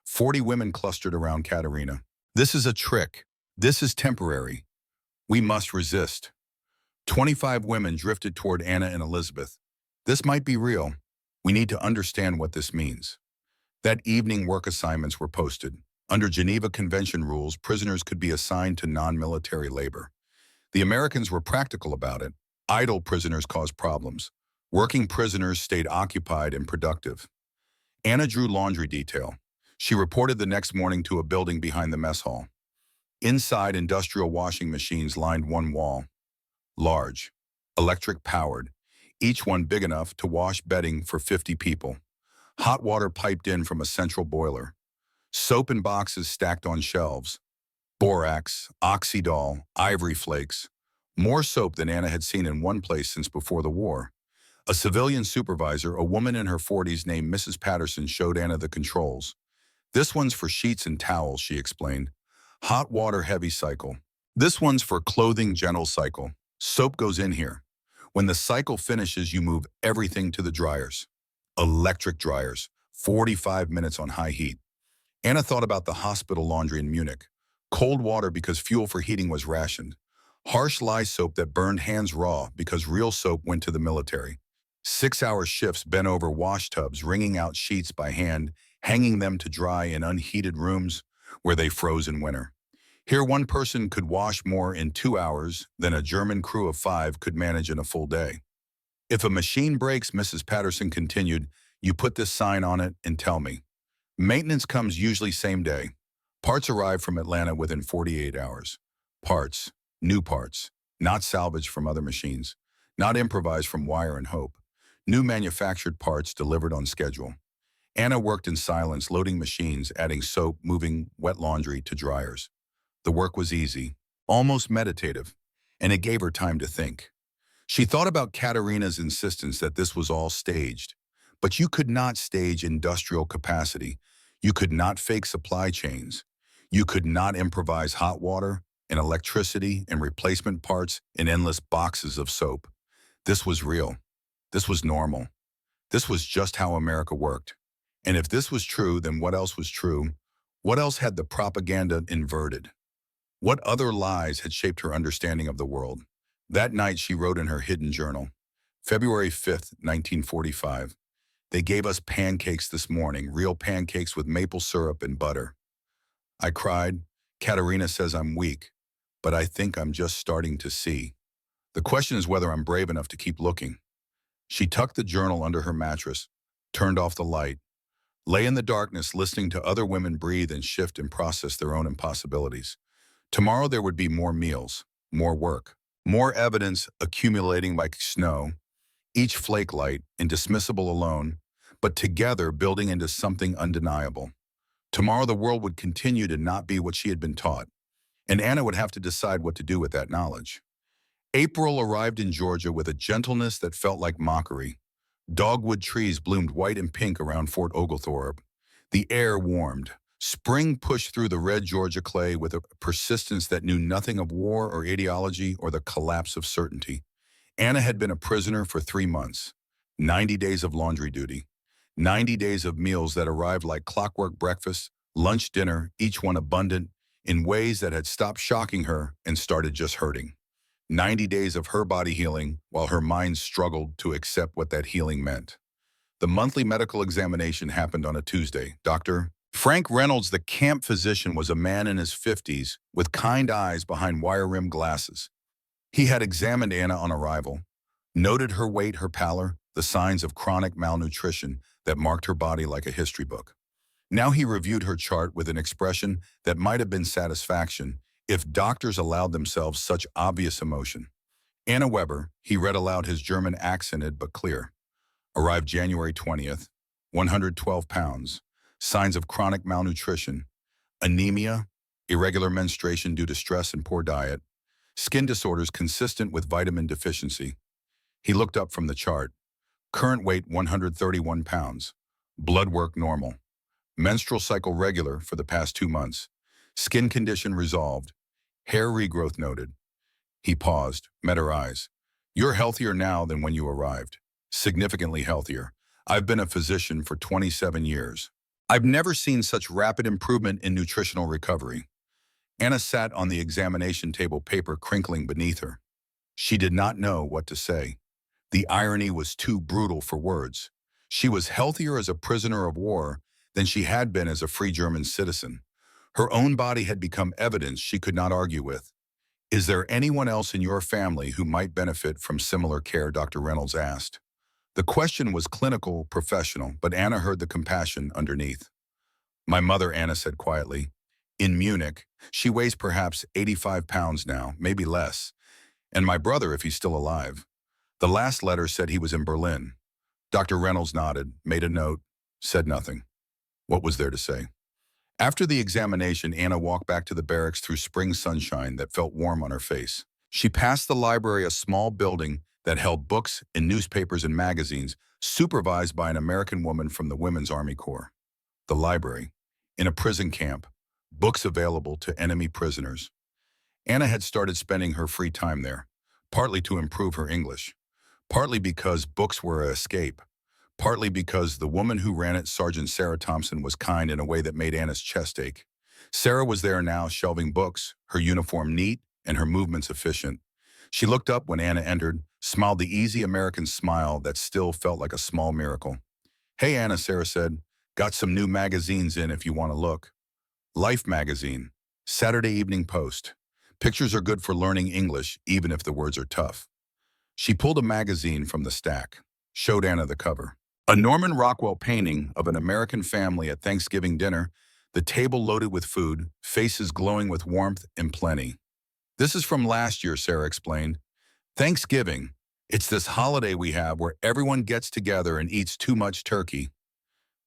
40 women clustered around Katerina. "This is a trick. This is temporary. We must resist." 25 women drifted toward Anna and Elizabeth. "This might be real. We need to understand what this means." That evening, work assignments were posted. Under Geneva Convention rules, prisoners could be assigned to non-military labor. The Americans were practical about it. Idle prisoners caused problems. Working prisoners stayed occupied and productive. Anna drew laundry detail. She reported the next morning to a building behind the mess hall. Inside, industrial washing machines lined one wall. Large, electric-powered, each one big enough to wash bedding for 50 people. Hot water piped in from a central boiler. Soap in boxes stacked on shelves. Borax, Oxydol, ivory flakes. More soap than Anna had seen in one place since before the war. A civilian supervisor, a woman in her 40s named Mrs. Patterson, showed Anna the controls. "This one's for sheets and towels," she explained. "Hot water heavy cycle. This one's for clothing gentle cycle. Soap goes in here. When the cycle finishes, you move everything to the dryers. Electric dryers, 45 minutes on high heat." Anna thought about the hospital laundry in Munich. Cold water because fuel for heating was rationed. Harsh lye soap that burned hands raw because real soap went to the military. 6-hour shifts bent over wash tubs, wringing out sheets by hand, hanging them to dry in unheated rooms where they froze in winter. Here, one person could wash more in 2 hours than a German crew of 5 could manage in a full day. If a machine breaks, Mrs. Patterson continued, you put this sign on it and tell me. Maintenance comes usually same day. Parts arrive from Atlanta within 48 hours. Parts, new parts, not salvaged from other machines, not improvised from wire and hope. New manufactured parts delivered on schedule. Anna worked in silence, loading machines, adding soap, moving wet laundry to dryers. The work was easy, almost meditative, and it gave her time to think. She thought about Katerina's insistence that this was all staged. But you could not stage industrial capacity. You could not fake supply chains. You could not improvise hot water and electricity and replacement parts in endless boxes of soap. This was real. This was normal. This was just how America worked. And if this was true, then what else was true? What else had the propaganda inverted? What other lies had shaped her understanding of the world? That night she wrote in her hidden journal, February 5th, 1945, they gave us pancakes this morning, real pancakes with maple syrup and butter. I cried. Katerina says I'm weak, but I think I'm just starting to see. The question is whether I'm brave enough to keep looking. She tucked the journal under her mattress, turned off the light, lay in the darkness listening to other women breathe and shift and process their own impossibilities. Tomorrow there would be more meals, more work, more evidence accumulating like snow, each flake light, indismissible alone, but together building into something undeniable. Tomorrow the world would continue to not be what she had been taught, and Anna would have to decide what to do with that knowledge. April arrived in Georgia with a gentleness that felt like mockery. Dogwood trees bloomed white and pink around Fort Oglethorpe. The air warmed. Spring pushed through the red Georgia clay with a persistence that knew nothing of war or ideology or the collapse of certainty. Anna had been a prisoner for 3 months, 90 days of laundry duty, 90 days of meals that arrived like clockwork breakfast, lunch, dinner, each one abundant, in ways that had stopped shocking her and started just hurting. 90 days of her body healing while her mind struggled to accept what that healing meant. The monthly medical examination happened on a Tuesday. Dr. Frank Reynolds, the camp physician, was a man in his 50s with kind eyes behind wire-rimmed glasses. He had examined Anna on arrival, noted her weight, her pallor, the signs of chronic malnutrition that marked her body like a history book. Now he reviewed her chart with an expression that might have been satisfaction if doctors allowed themselves such obvious emotion. Anna Weber, he read aloud, his German accented but clear. Arrived January 20th, 112 pounds, signs of chronic malnutrition, anemia, irregular menstruation due to stress and poor diet, skin disorders consistent with vitamin deficiency. He looked up from the chart. Current weight 131 pounds. Blood work normal. Menstrual cycle regular for the past 2 months. Skin condition resolved. Hair regrowth noted. He paused, met her eyes. You're healthier now than when you arrived. Significantly healthier. I've been a physician for 27 years. I've never seen such rapid improvement in nutritional recovery. Anna sat on the examination table, paper crinkling beneath her. She did not know what to say. The irony was too brutal for words. She was healthier as a prisoner of war than she had been as a free German citizen. Her own body had become evidence she could not argue with. Is there anyone else in your family who might benefit from similar care? Dr. Reynolds asked. The question was clinical, professional, but Anna heard the compassion underneath. My mother, Anna said quietly. In Munich, she weighs perhaps 85 pounds now, maybe less. And my brother, if he's still alive. The last letter said he was in Berlin. Dr. Reynolds nodded, made a note, said nothing. What was there to say? After the examination, Anna walked back to the barracks through spring sunshine that felt warm on her face. She passed the library, a small building that held books and newspapers and magazines, supervised by an American woman from the Women's Army Corps. The library, in a prison camp, books available to enemy prisoners. Anna had started spending her free time there, partly to improve her English, partly because books were an escape, partly because the woman who ran it, Sergeant Sarah Thompson, was kind in a way that made Anna's chest ache. Sarah was there now, shelving books, her uniform neat and her movements efficient. She looked up when Anna entered, smiled the easy American smile that still felt like a small miracle. Hey, Anna, Sarah said. Got some new magazines in if you want to look. Life magazine, Saturday Evening Post. Pictures are good for learning English, even if the words are tough. She pulled a magazine from the stack, showed Anna the cover. A Norman Rockwell painting of an American family at Thanksgiving dinner, the table loaded with food, faces glowing with warmth and plenty. This is from last year, Sarah explained. Thanksgiving. It's this holiday we have where everyone gets together and eats too much turkey.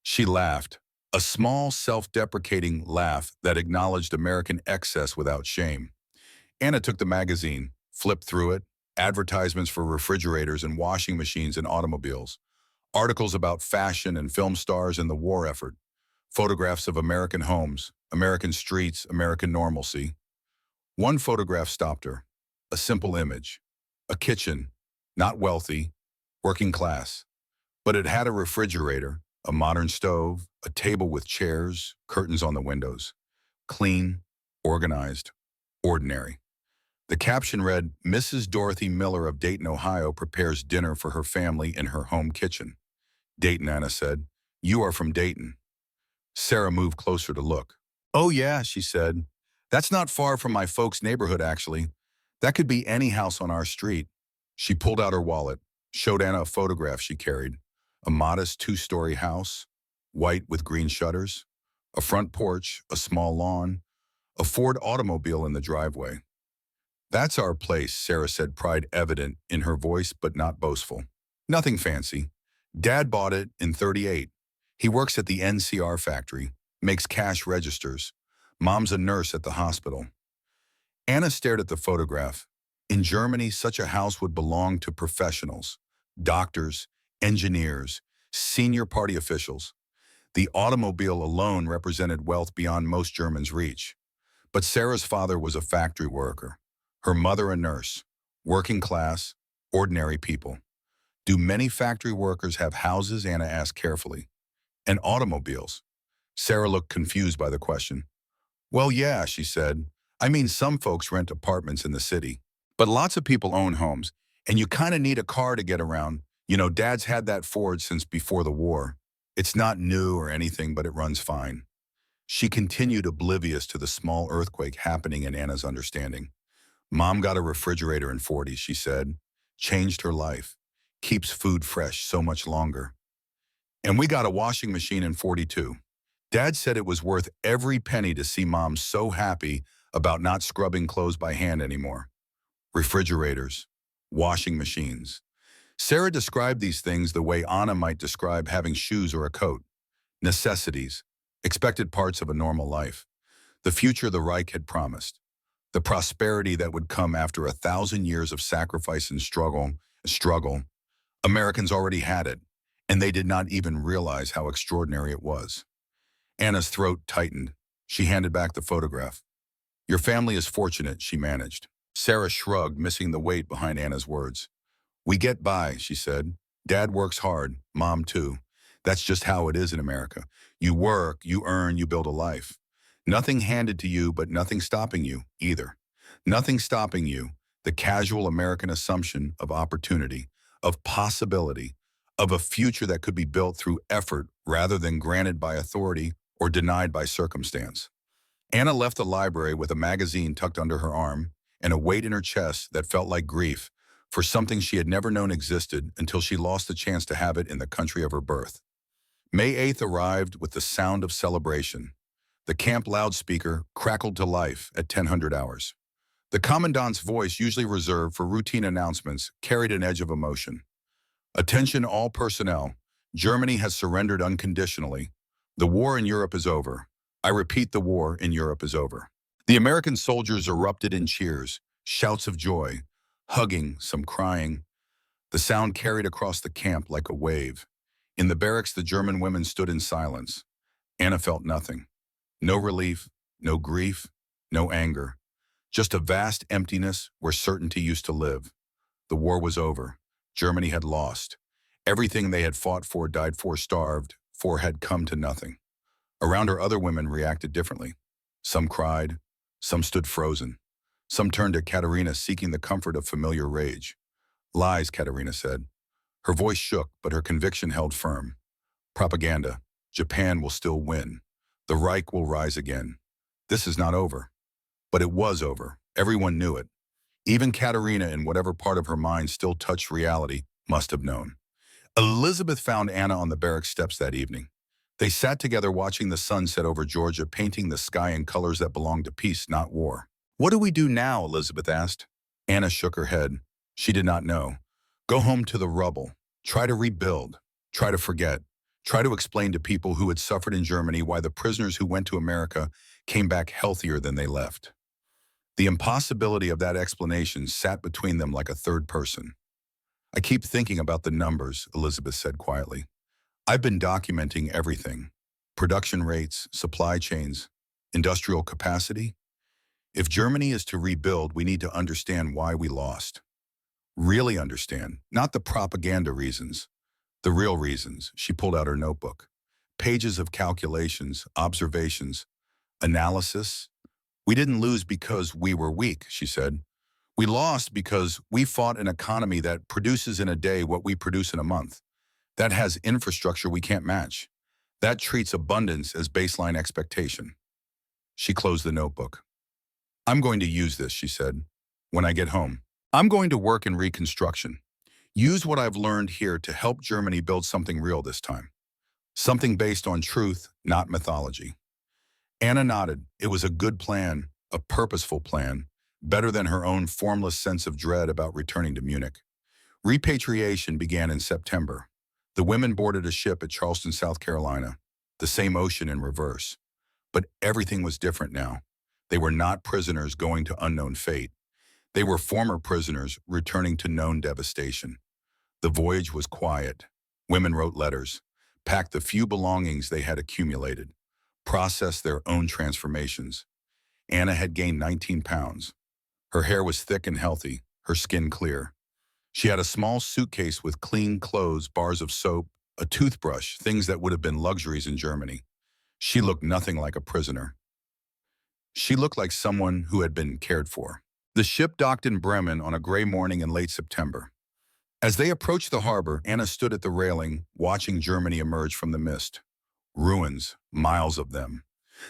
She laughed, a small, self-deprecating laugh that acknowledged American excess without shame. Anna took the magazine, flipped through it, advertisements for refrigerators and washing machines and automobiles, articles about fashion and film stars and the war effort, photographs of American homes, American streets, American normalcy. One photograph stopped her, a simple image, a kitchen, not wealthy, working class, but it had a refrigerator, a modern stove, a table with chairs, curtains on the windows. Clean, organized, ordinary. The caption read, Mrs. Dorothy Miller of Dayton, Ohio prepares dinner for her family in her home kitchen. Dayton, Anna said. You are from Dayton. Sarah moved closer to look. Oh yeah, she said. That's not far from my folks' neighborhood, actually. That could be any house on our street. She pulled out her wallet, showed Anna a photograph she carried. A modest two-story house, white with green shutters, a front porch, a small lawn, a Ford automobile in the driveway. That's our place, Sarah said, pride evident in her voice but not boastful. Nothing fancy. Dad bought it in '38. He works at the NCR factory, makes cash registers. Mom's a nurse at the hospital. Anna stared at the photograph. In Germany, such a house would belong to professionals, doctors, engineers, senior party officials. The automobile alone represented wealth beyond most Germans' reach. But Sarah's father was a factory worker, her mother a nurse, working class, ordinary people. Do many factory workers have houses? Anna asked carefully. And automobiles? Sarah looked confused by the question. Well, yeah, she said. I mean, some folks rent apartments in the city, but lots of people own homes, and you kind of need a car to get around. You know, Dad's had that Ford since before the war. It's not new or anything, but it runs fine. She continued oblivious to the small earthquake happening in Anna's understanding. Mom got a refrigerator in '40s, she said. Changed her life. Keeps food fresh so much longer. And we got a washing machine in '42. Dad said it was worth every penny to see Mom so happy about not scrubbing clothes by hand anymore. Refrigerators, washing machines. Sarah described these things the way Anna might describe having shoes or a coat. Necessities, expected parts of a normal life. The future the Reich had promised. The prosperity that would come after 1,000 years of sacrifice and struggle. Americans already had it, and they did not even realize how extraordinary it was. Anna's throat tightened. She handed back the photograph. Your family is fortunate, she managed. Sarah shrugged, missing the weight behind Anna's words. We get by, she said. Dad works hard, Mom too. That's just how it is in America. You work, you earn, you build a life. Nothing handed to you, but nothing stopping you, either. Nothing stopping you, the casual American assumption of opportunity, of possibility, of a future that could be built through effort rather than granted by authority or denied by circumstance. Anna left the library with a magazine tucked under her arm and a weight in her chest that felt like grief for something she had never known existed until she lost the chance to have it in the country of her birth. May 8th arrived with the sound of celebration. The camp loudspeaker crackled to life at 1000 hours. The commandant's voice, usually reserved for routine announcements, carried an edge of emotion. Attention all personnel. Germany has surrendered unconditionally. The war in Europe is over. I repeat, the war in Europe is over. The American soldiers erupted in cheers, shouts of joy, hugging, some crying. The sound carried across the camp like a wave. In the barracks, the German women stood in silence. Anna felt nothing. No relief, no grief, no anger. Just a vast emptiness where certainty used to live. The war was over. Germany had lost. Everything they had fought for, died for, starved for had come to nothing. Around her, other women reacted differently. Some cried. Some stood frozen. Some turned to Katerina, seeking the comfort of familiar rage. Lies, Katerina said. Her voice shook, but her conviction held firm. Propaganda. Japan will still win. The Reich will rise again. This is not over. But it was over. Everyone knew it. Even Katerina, in whatever part of her mind still touched reality, must have known. Elizabeth found Anna on the barrack steps that evening. They sat together watching the sun set over Georgia, painting the sky in colors that belonged to peace, not war. "What do we do now?" Elizabeth asked. Anna shook her head. She did not know. Go home to the rubble. Try to rebuild. Try to forget. Try to explain to people who had suffered in Germany why the prisoners who went to America came back healthier than they left. The impossibility of that explanation sat between them like a third person. "I keep thinking about the numbers," Elizabeth said quietly. "I've been documenting everything. Production rates, supply chains, industrial capacity. If Germany is to rebuild, we need to understand why we lost. Really understand, not the propaganda reasons, the real reasons." She pulled out her notebook. Pages of calculations, observations, analysis. "We didn't lose because we were weak," she said. "We lost because we fought an economy that produces in a day what we produce in a month. That has infrastructure we can't match. That treats abundance as baseline expectation." She closed the notebook. "I'm going to use this," she said, "when I get home. I'm going to work in reconstruction. Use what I've learned here to help Germany build something real this time. Something based on truth, not mythology." Anna nodded. It was a good plan, a purposeful plan, better than her own formless sense of dread about returning to Munich. Repatriation began in September. The women boarded a ship at Charleston, South Carolina, the same ocean in reverse. But everything was different now. They were not prisoners going to unknown fate. They were former prisoners returning to known devastation. The voyage was quiet. Women wrote letters, packed the few belongings they had accumulated, processed their own transformations. Anna had gained 19 pounds. Her hair was thick and healthy, her skin clear. She had a small suitcase with clean clothes, bars of soap, a toothbrush, things that would have been luxuries in Germany. She looked nothing like a prisoner. She looked like someone who had been cared for. The ship docked in Bremen on a gray morning in late September. As they approached the harbor, Anna stood at the railing, watching Germany emerge from the mist. Ruins, miles of them.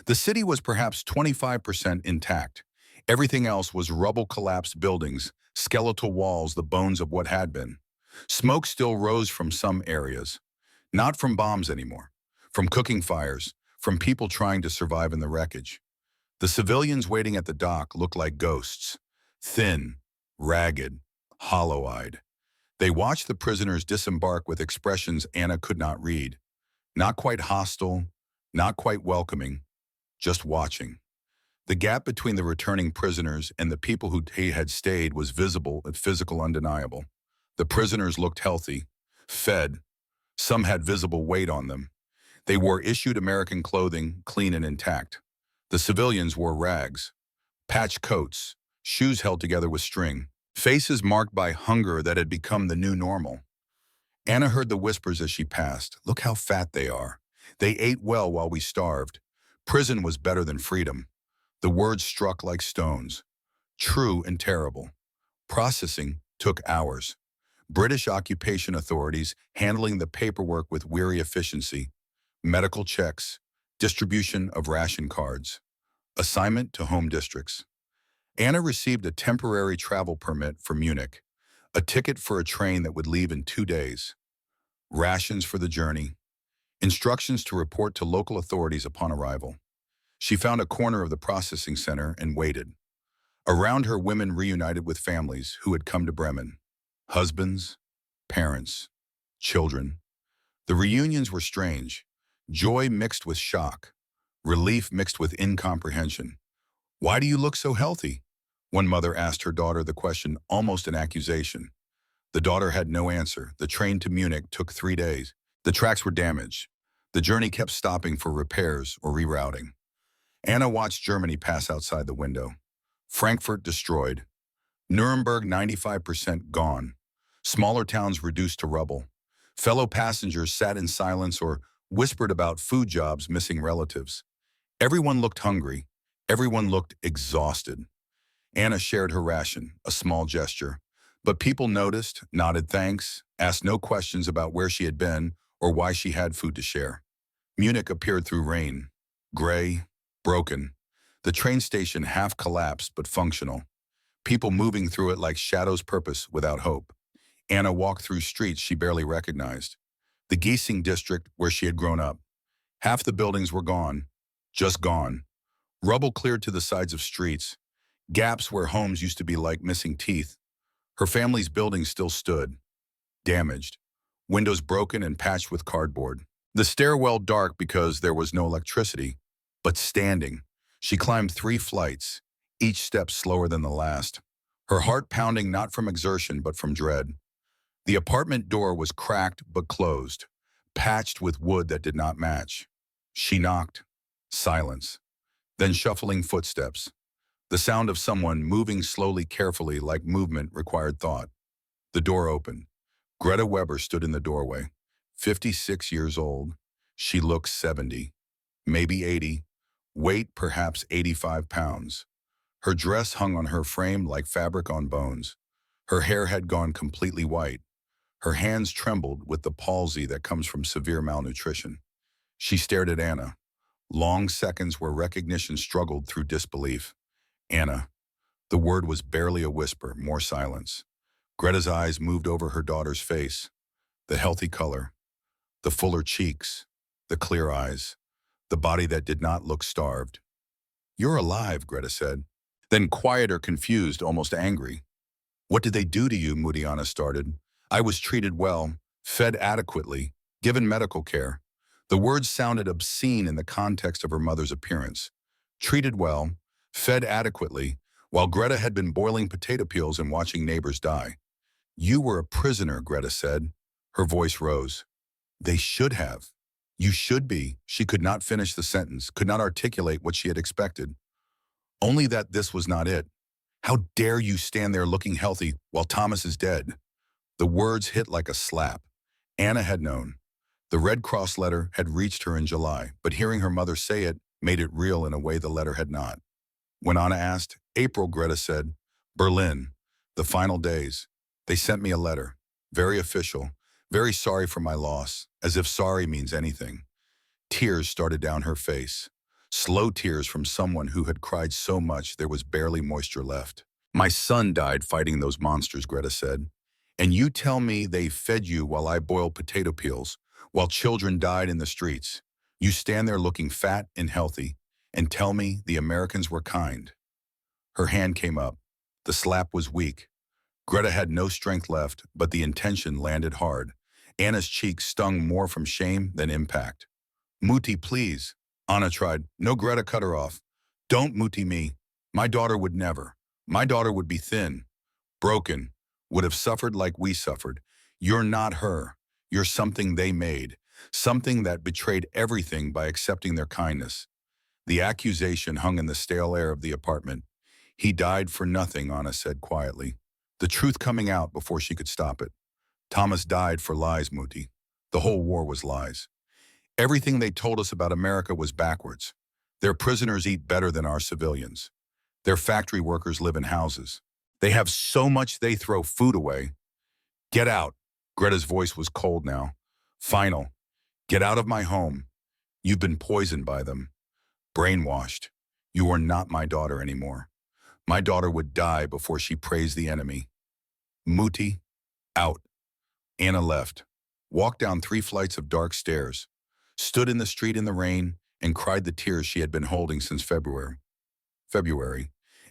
The city was perhaps 25% intact. Everything else was rubble-collapsed buildings, skeletal walls, the bones of what had been. Smoke still rose from some areas. Not from bombs anymore. From cooking fires, from people trying to survive in the wreckage. The civilians waiting at the dock looked like ghosts. Thin, ragged, hollow-eyed. They watched the prisoners disembark with expressions Anna could not read. Not quite hostile, not quite welcoming, just watching. The gap between the returning prisoners and the people who had stayed was visible and physical, undeniable. The prisoners looked healthy, fed. Some had visible weight on them. They wore issued American clothing, clean and intact. The civilians wore rags, patched coats, shoes held together with string, faces marked by hunger that had become the new normal. Anna heard the whispers as she passed. "Look how fat they are. They ate well while we starved. Prison was better than freedom." The words struck like stones. True and terrible. Processing took hours. British occupation authorities handling the paperwork with weary efficiency. Medical checks, distribution of ration cards. Assignment to home districts. Anna received a temporary travel permit for Munich, a ticket for a train that would leave in 2 days. Rations for the journey. Instructions to report to local authorities upon arrival. She found a corner of the processing center and waited. Around her, women reunited with families who had come to Bremen. Husbands, parents, children. The reunions were strange. Joy mixed with shock. Relief mixed with incomprehension. "Why do you look so healthy?" One mother asked her daughter the question, almost an accusation. The daughter had no answer. The train to Munich took 3 days. The tracks were damaged. The journey kept stopping for repairs or rerouting. Anna watched Germany pass outside the window. Frankfurt destroyed. Nuremberg 95% gone. Smaller towns reduced to rubble. Fellow passengers sat in silence or whispered about food jobs missing relatives. Everyone looked hungry. Everyone looked exhausted. Anna shared her ration, a small gesture. But people noticed, nodded thanks, asked no questions about where she had been or why she had food to share. Munich appeared through rain. Gray, broken. The train station half collapsed but functional. People moving through it like shadows purpose without hope. Anna walked through streets she barely recognized. The Giesing district where she had grown up. Half the buildings were gone. Just gone. Rubble cleared to the sides of streets. Gaps where homes used to be like missing teeth. Her family's buildings still stood. Damaged. Windows broken and patched with cardboard. The stairwell dark because there was no electricity. But standing. She climbed 3 flights, each step slower than the last. Her heart pounding not from exertion but from dread. The apartment door was cracked but closed, patched with wood that did not match. She knocked. Silence. Then shuffling footsteps. The sound of someone moving slowly carefully like movement required thought. The door opened. Greta Weber stood in the doorway. 56 years old. She looked 70, maybe 80. Weight perhaps 85 pounds. Her dress hung on her frame like fabric on bones. Her hair had gone completely white. Her hands trembled with the palsy that comes from severe malnutrition. She stared at Anna. Long seconds where recognition struggled through disbelief. Anna. The word was barely a whisper, more silence. Greta's eyes moved over her daughter's face. The healthy color. The fuller cheeks. The clear eyes. The body that did not look starved. "You're alive," Greta said. Then quieter, confused, almost angry. "What did they do to you?" Mudiana started. "I was treated well, fed adequately, given medical care." The words sounded obscene in the context of her mother's appearance. Treated well, fed adequately, while Greta had been boiling potato peels and watching neighbors die. "You were a prisoner," Greta said. Her voice rose. "They should have. You should be." She could not finish the sentence, could not articulate what she had expected. Only that this was not it. "How dare you stand there looking healthy while Thomas is dead?" The words hit like a slap. Anna had known. The Red Cross letter had reached her in July, but hearing her mother say it made it real in a way the letter had not. When Anna asked, "April," Greta said, "Berlin, the final days. They sent me a letter. Very official. Very sorry for my loss, as if sorry means anything." Tears started down her face. Slow tears from someone who had cried so much there was barely moisture left. "My son died fighting those monsters," Greta said. "And you tell me they fed you while I boiled potato peels, while children died in the streets. You stand there looking fat and healthy, and tell me the Americans were kind." Her hand came up. The slap was weak. Greta had no strength left, but the intention landed hard. Anna's cheeks stung more from shame than impact. "Muti, please." Anna tried. "No," Greta cut her off. "Don't Muti me. My daughter would never. My daughter would be thin, broken, would have suffered like we suffered. You're not her. You're something they made, something that betrayed everything by accepting their kindness." The accusation hung in the stale air of the apartment. "He died for nothing," Anna said quietly, the truth coming out before she could stop it. "Thomas died for lies, Muti. The whole war was lies. Everything they told us about America was backwards. Their prisoners eat better than our civilians. Their factory workers live in houses. They have so much they throw food away. Get out." Greta's voice was cold now. Final. "Get out of my home. You've been poisoned by them. Brainwashed. You are not my daughter anymore. My daughter would die before she praised the enemy. Muti, out." Anna left, walked down 3 flights of dark stairs, stood in the street in the rain, and cried the tears she had been holding since February.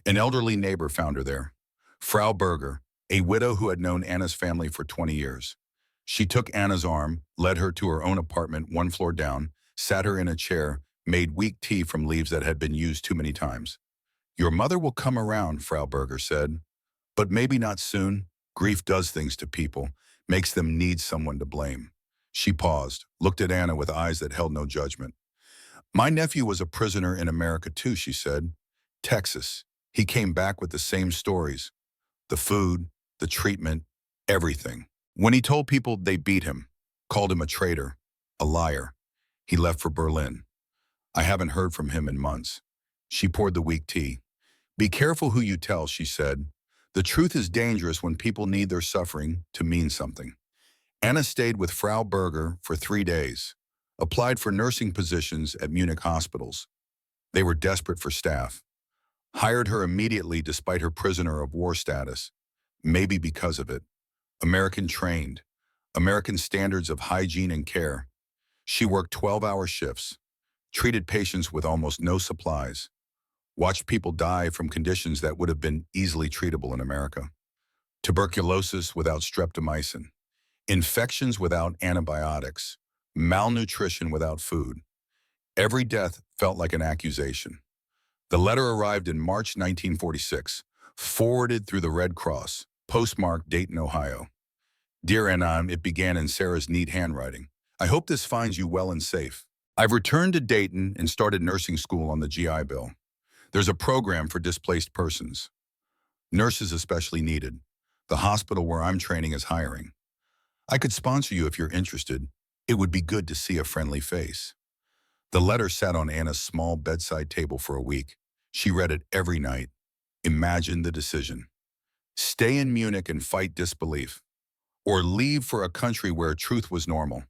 An elderly neighbor found her there. Frau Berger, a widow who had known Anna's family for 20 years. She took Anna's arm, led her to her own apartment 1 floor down, sat her in a chair, made weak tea from leaves that had been used too many times. "Your mother will come around," Frau Berger said. "But maybe not soon. Grief does things to people, makes them need someone to blame." She paused, looked at Anna with eyes that held no judgment. "My nephew was a prisoner in America too," she said. "Texas. He came back with the same stories. The food, the treatment, everything. When he told people, they beat him, called him a traitor, a liar. He left for Berlin. I haven't heard from him in months." She poured the weak tea. "Be careful who you tell," she said. "The truth is dangerous when people need their suffering to mean something." Anna stayed with Frau Berger for 3 days. applied for nursing positions at Munich hospitals. They were desperate for staff. Hired her immediately despite her prisoner of war status. Maybe because of it. American trained. American standards of hygiene and care. She worked 12-hour shifts, treated patients with almost no supplies, watched people die from conditions that would have been easily treatable in America. Tuberculosis without streptomycin, infections without antibiotics, malnutrition without food. Every death felt like an accusation. The letter arrived in March 1946, forwarded through the Red Cross, postmarked Dayton, Ohio. Dear Anna, it began in Sarah's neat handwriting. I hope this finds you well and safe. I've returned to Dayton and started nursing school on the GI Bill. There's a program for displaced persons. Nurses especially needed. The hospital where I'm training is hiring. I could sponsor you if you're interested. It would be good to see a friendly face. The letter sat on Anna's small bedside table for a week. She read it every night. Imagine the decision. Stay in Munich and fight disbelief, or leave for a country where truth was normal.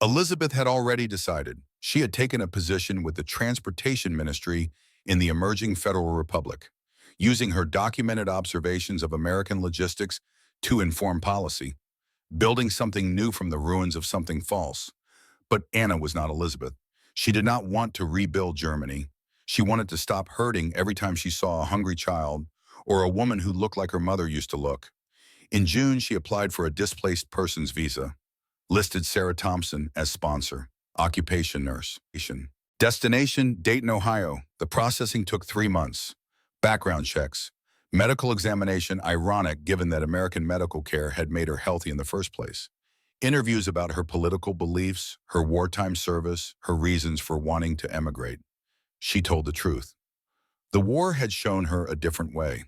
Elizabeth had already decided. She had taken a position with the Transportation Ministry in the emerging Federal Republic, using her documented observations of American logistics to inform policy, building something new from the ruins of something false. But Anna was not Elizabeth. She did not want to rebuild Germany. She wanted to stop hurting every time she saw a hungry child or a woman who looked like her mother used to look. In June, she applied for a displaced persons visa, listed Sarah Thompson as sponsor, occupation nurse. Destination, Dayton, Ohio. The processing took 3 months. Background checks. Medical examination, ironic given that American medical care had made her healthy in the first place. Interviews about her political beliefs, her wartime service, her reasons for wanting to emigrate. She told the truth. The war had shown her a different way.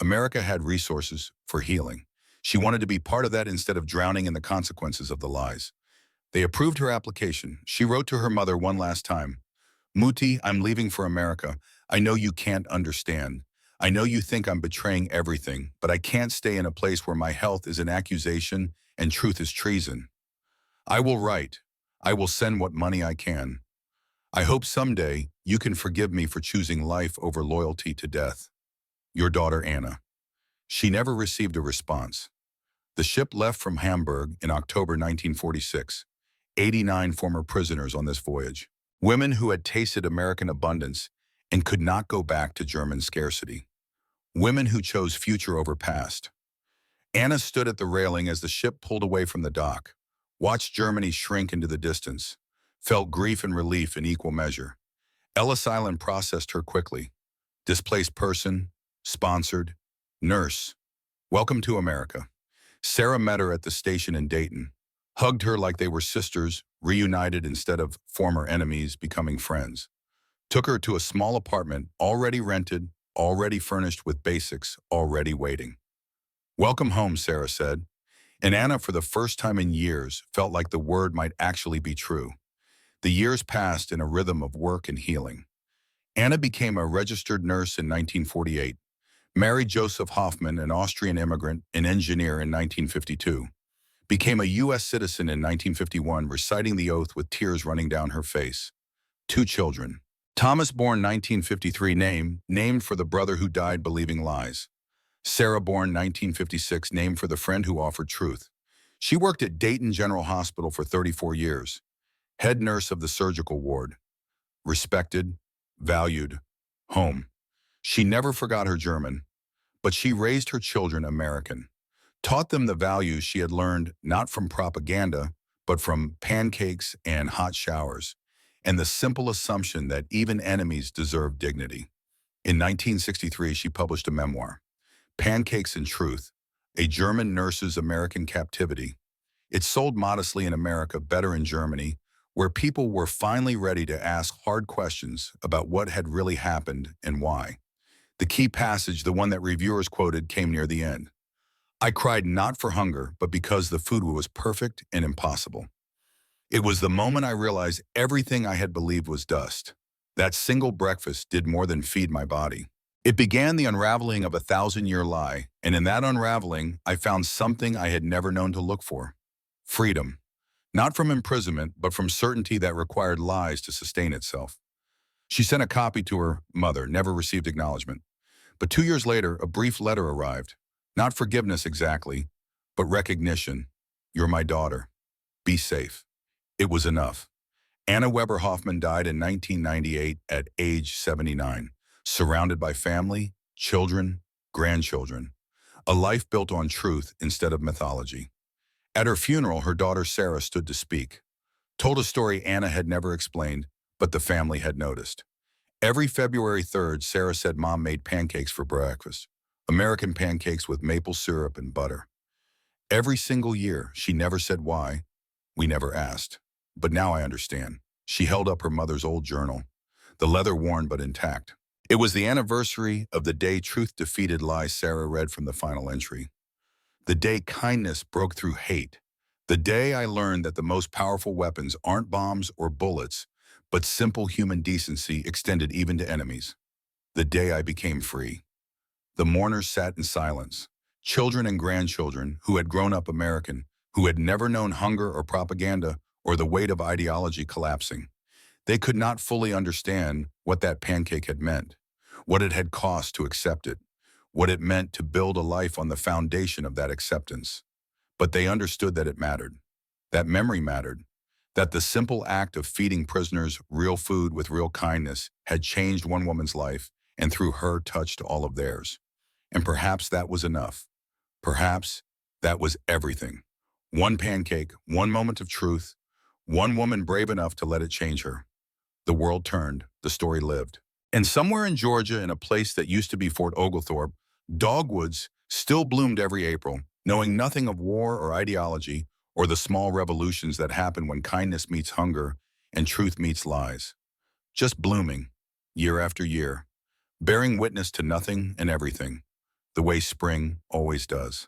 America had resources for healing. She wanted to be part of that instead of drowning in the consequences of the lies. They approved her application. She wrote to her mother one last time. Mutti, I'm leaving for America. I know you can't understand. I know you think I'm betraying everything, but I can't stay in a place where my health is an accusation and truth is treason. I will write. I will send what money I can. I hope someday you can forgive me for choosing life over loyalty to death. Your daughter, Anna. She never received a response. The ship left from Hamburg in October 1946. 89 former prisoners on this voyage. Women who had tasted American abundance and could not go back to German scarcity. Women who chose future over past. Anna stood at the railing as the ship pulled away from the dock, watched Germany shrink into the distance, felt grief and relief in equal measure. Ellis Island processed her quickly. Displaced person, sponsored, nurse. Welcome to America. Sarah met her at the station in Dayton, hugged her like they were sisters, reunited instead of former enemies becoming friends. Took her to a small apartment, already rented, already furnished with basics, already waiting. Welcome home, Sarah said. And Anna, for the first time in years, felt like the word might actually be true. The years passed in a rhythm of work and healing. Anna became a registered nurse in 1948, married Joseph Hoffman, an Austrian immigrant and engineer, in 1952, became a U.S. citizen in 1951, reciting the oath with tears running down her face. 2 children. Thomas, born 1953, named for the brother who died believing lies. Sarah, born 1956, named for the friend who offered truth. She worked at Dayton General Hospital for 34 years, head nurse of the surgical ward. Respected, valued, home. She never forgot her German, but she raised her children American, taught them the values she had learned not from propaganda, but from pancakes and hot showers, and the simple assumption that even enemies deserve dignity. In 1963, she published a memoir, Pancakes and Truth, A German Nurse's American Captivity. It sold modestly in America, better in Germany, where people were finally ready to ask hard questions about what had really happened and why. The key passage, the one that reviewers quoted, came near the end. I cried not for hunger, but because the food was perfect and impossible. It was the moment I realized everything I had believed was dust. That single breakfast did more than feed my body. It began the unraveling of a 1,000-year lie, and in that unraveling, I found something I had never known to look for. Freedom. Not from imprisonment, but from certainty that required lies to sustain itself. She sent a copy to her mother, never received acknowledgement. But 2 years later, a brief letter arrived. Not forgiveness exactly, but recognition. You're my daughter. Be safe. It was enough. Anna Weber Hoffman died in 1998 at age 79, surrounded by family, children, grandchildren. A life built on truth instead of mythology. At her funeral, her daughter Sarah stood to speak. Told a story Anna had never explained, but the family had noticed. Every February 3rd, Sarah said Mom made pancakes for breakfast. American pancakes with maple syrup and butter. Every single year, she never said why. We never asked. But now I understand. She held up her mother's old journal, the leather worn but intact. It was the anniversary of the day truth defeated lies. Sarah read from the final entry. The day kindness broke through hate. The day I learned that the most powerful weapons aren't bombs or bullets, but simple human decency extended even to enemies. The day I became free. The mourners sat in silence. Children and grandchildren who had grown up American, who had never known hunger or propaganda or the weight of ideology collapsing. They could not fully understand what that pancake had meant, what it had cost to accept it, what it meant to build a life on the foundation of that acceptance. But they understood that it mattered, that memory mattered, that the simple act of feeding prisoners real food with real kindness had changed one woman's life and through her touched all of theirs. And perhaps that was enough. Perhaps that was everything. One pancake, one moment of truth, one woman brave enough to let it change her. The world turned, the story lived. And somewhere in Georgia, in a place that used to be Fort Oglethorpe, dogwoods still bloomed every April, knowing nothing of war or ideology or the small revolutions that happen when kindness meets hunger and truth meets lies. Just blooming, year after year, bearing witness to nothing and everything, the way spring always does.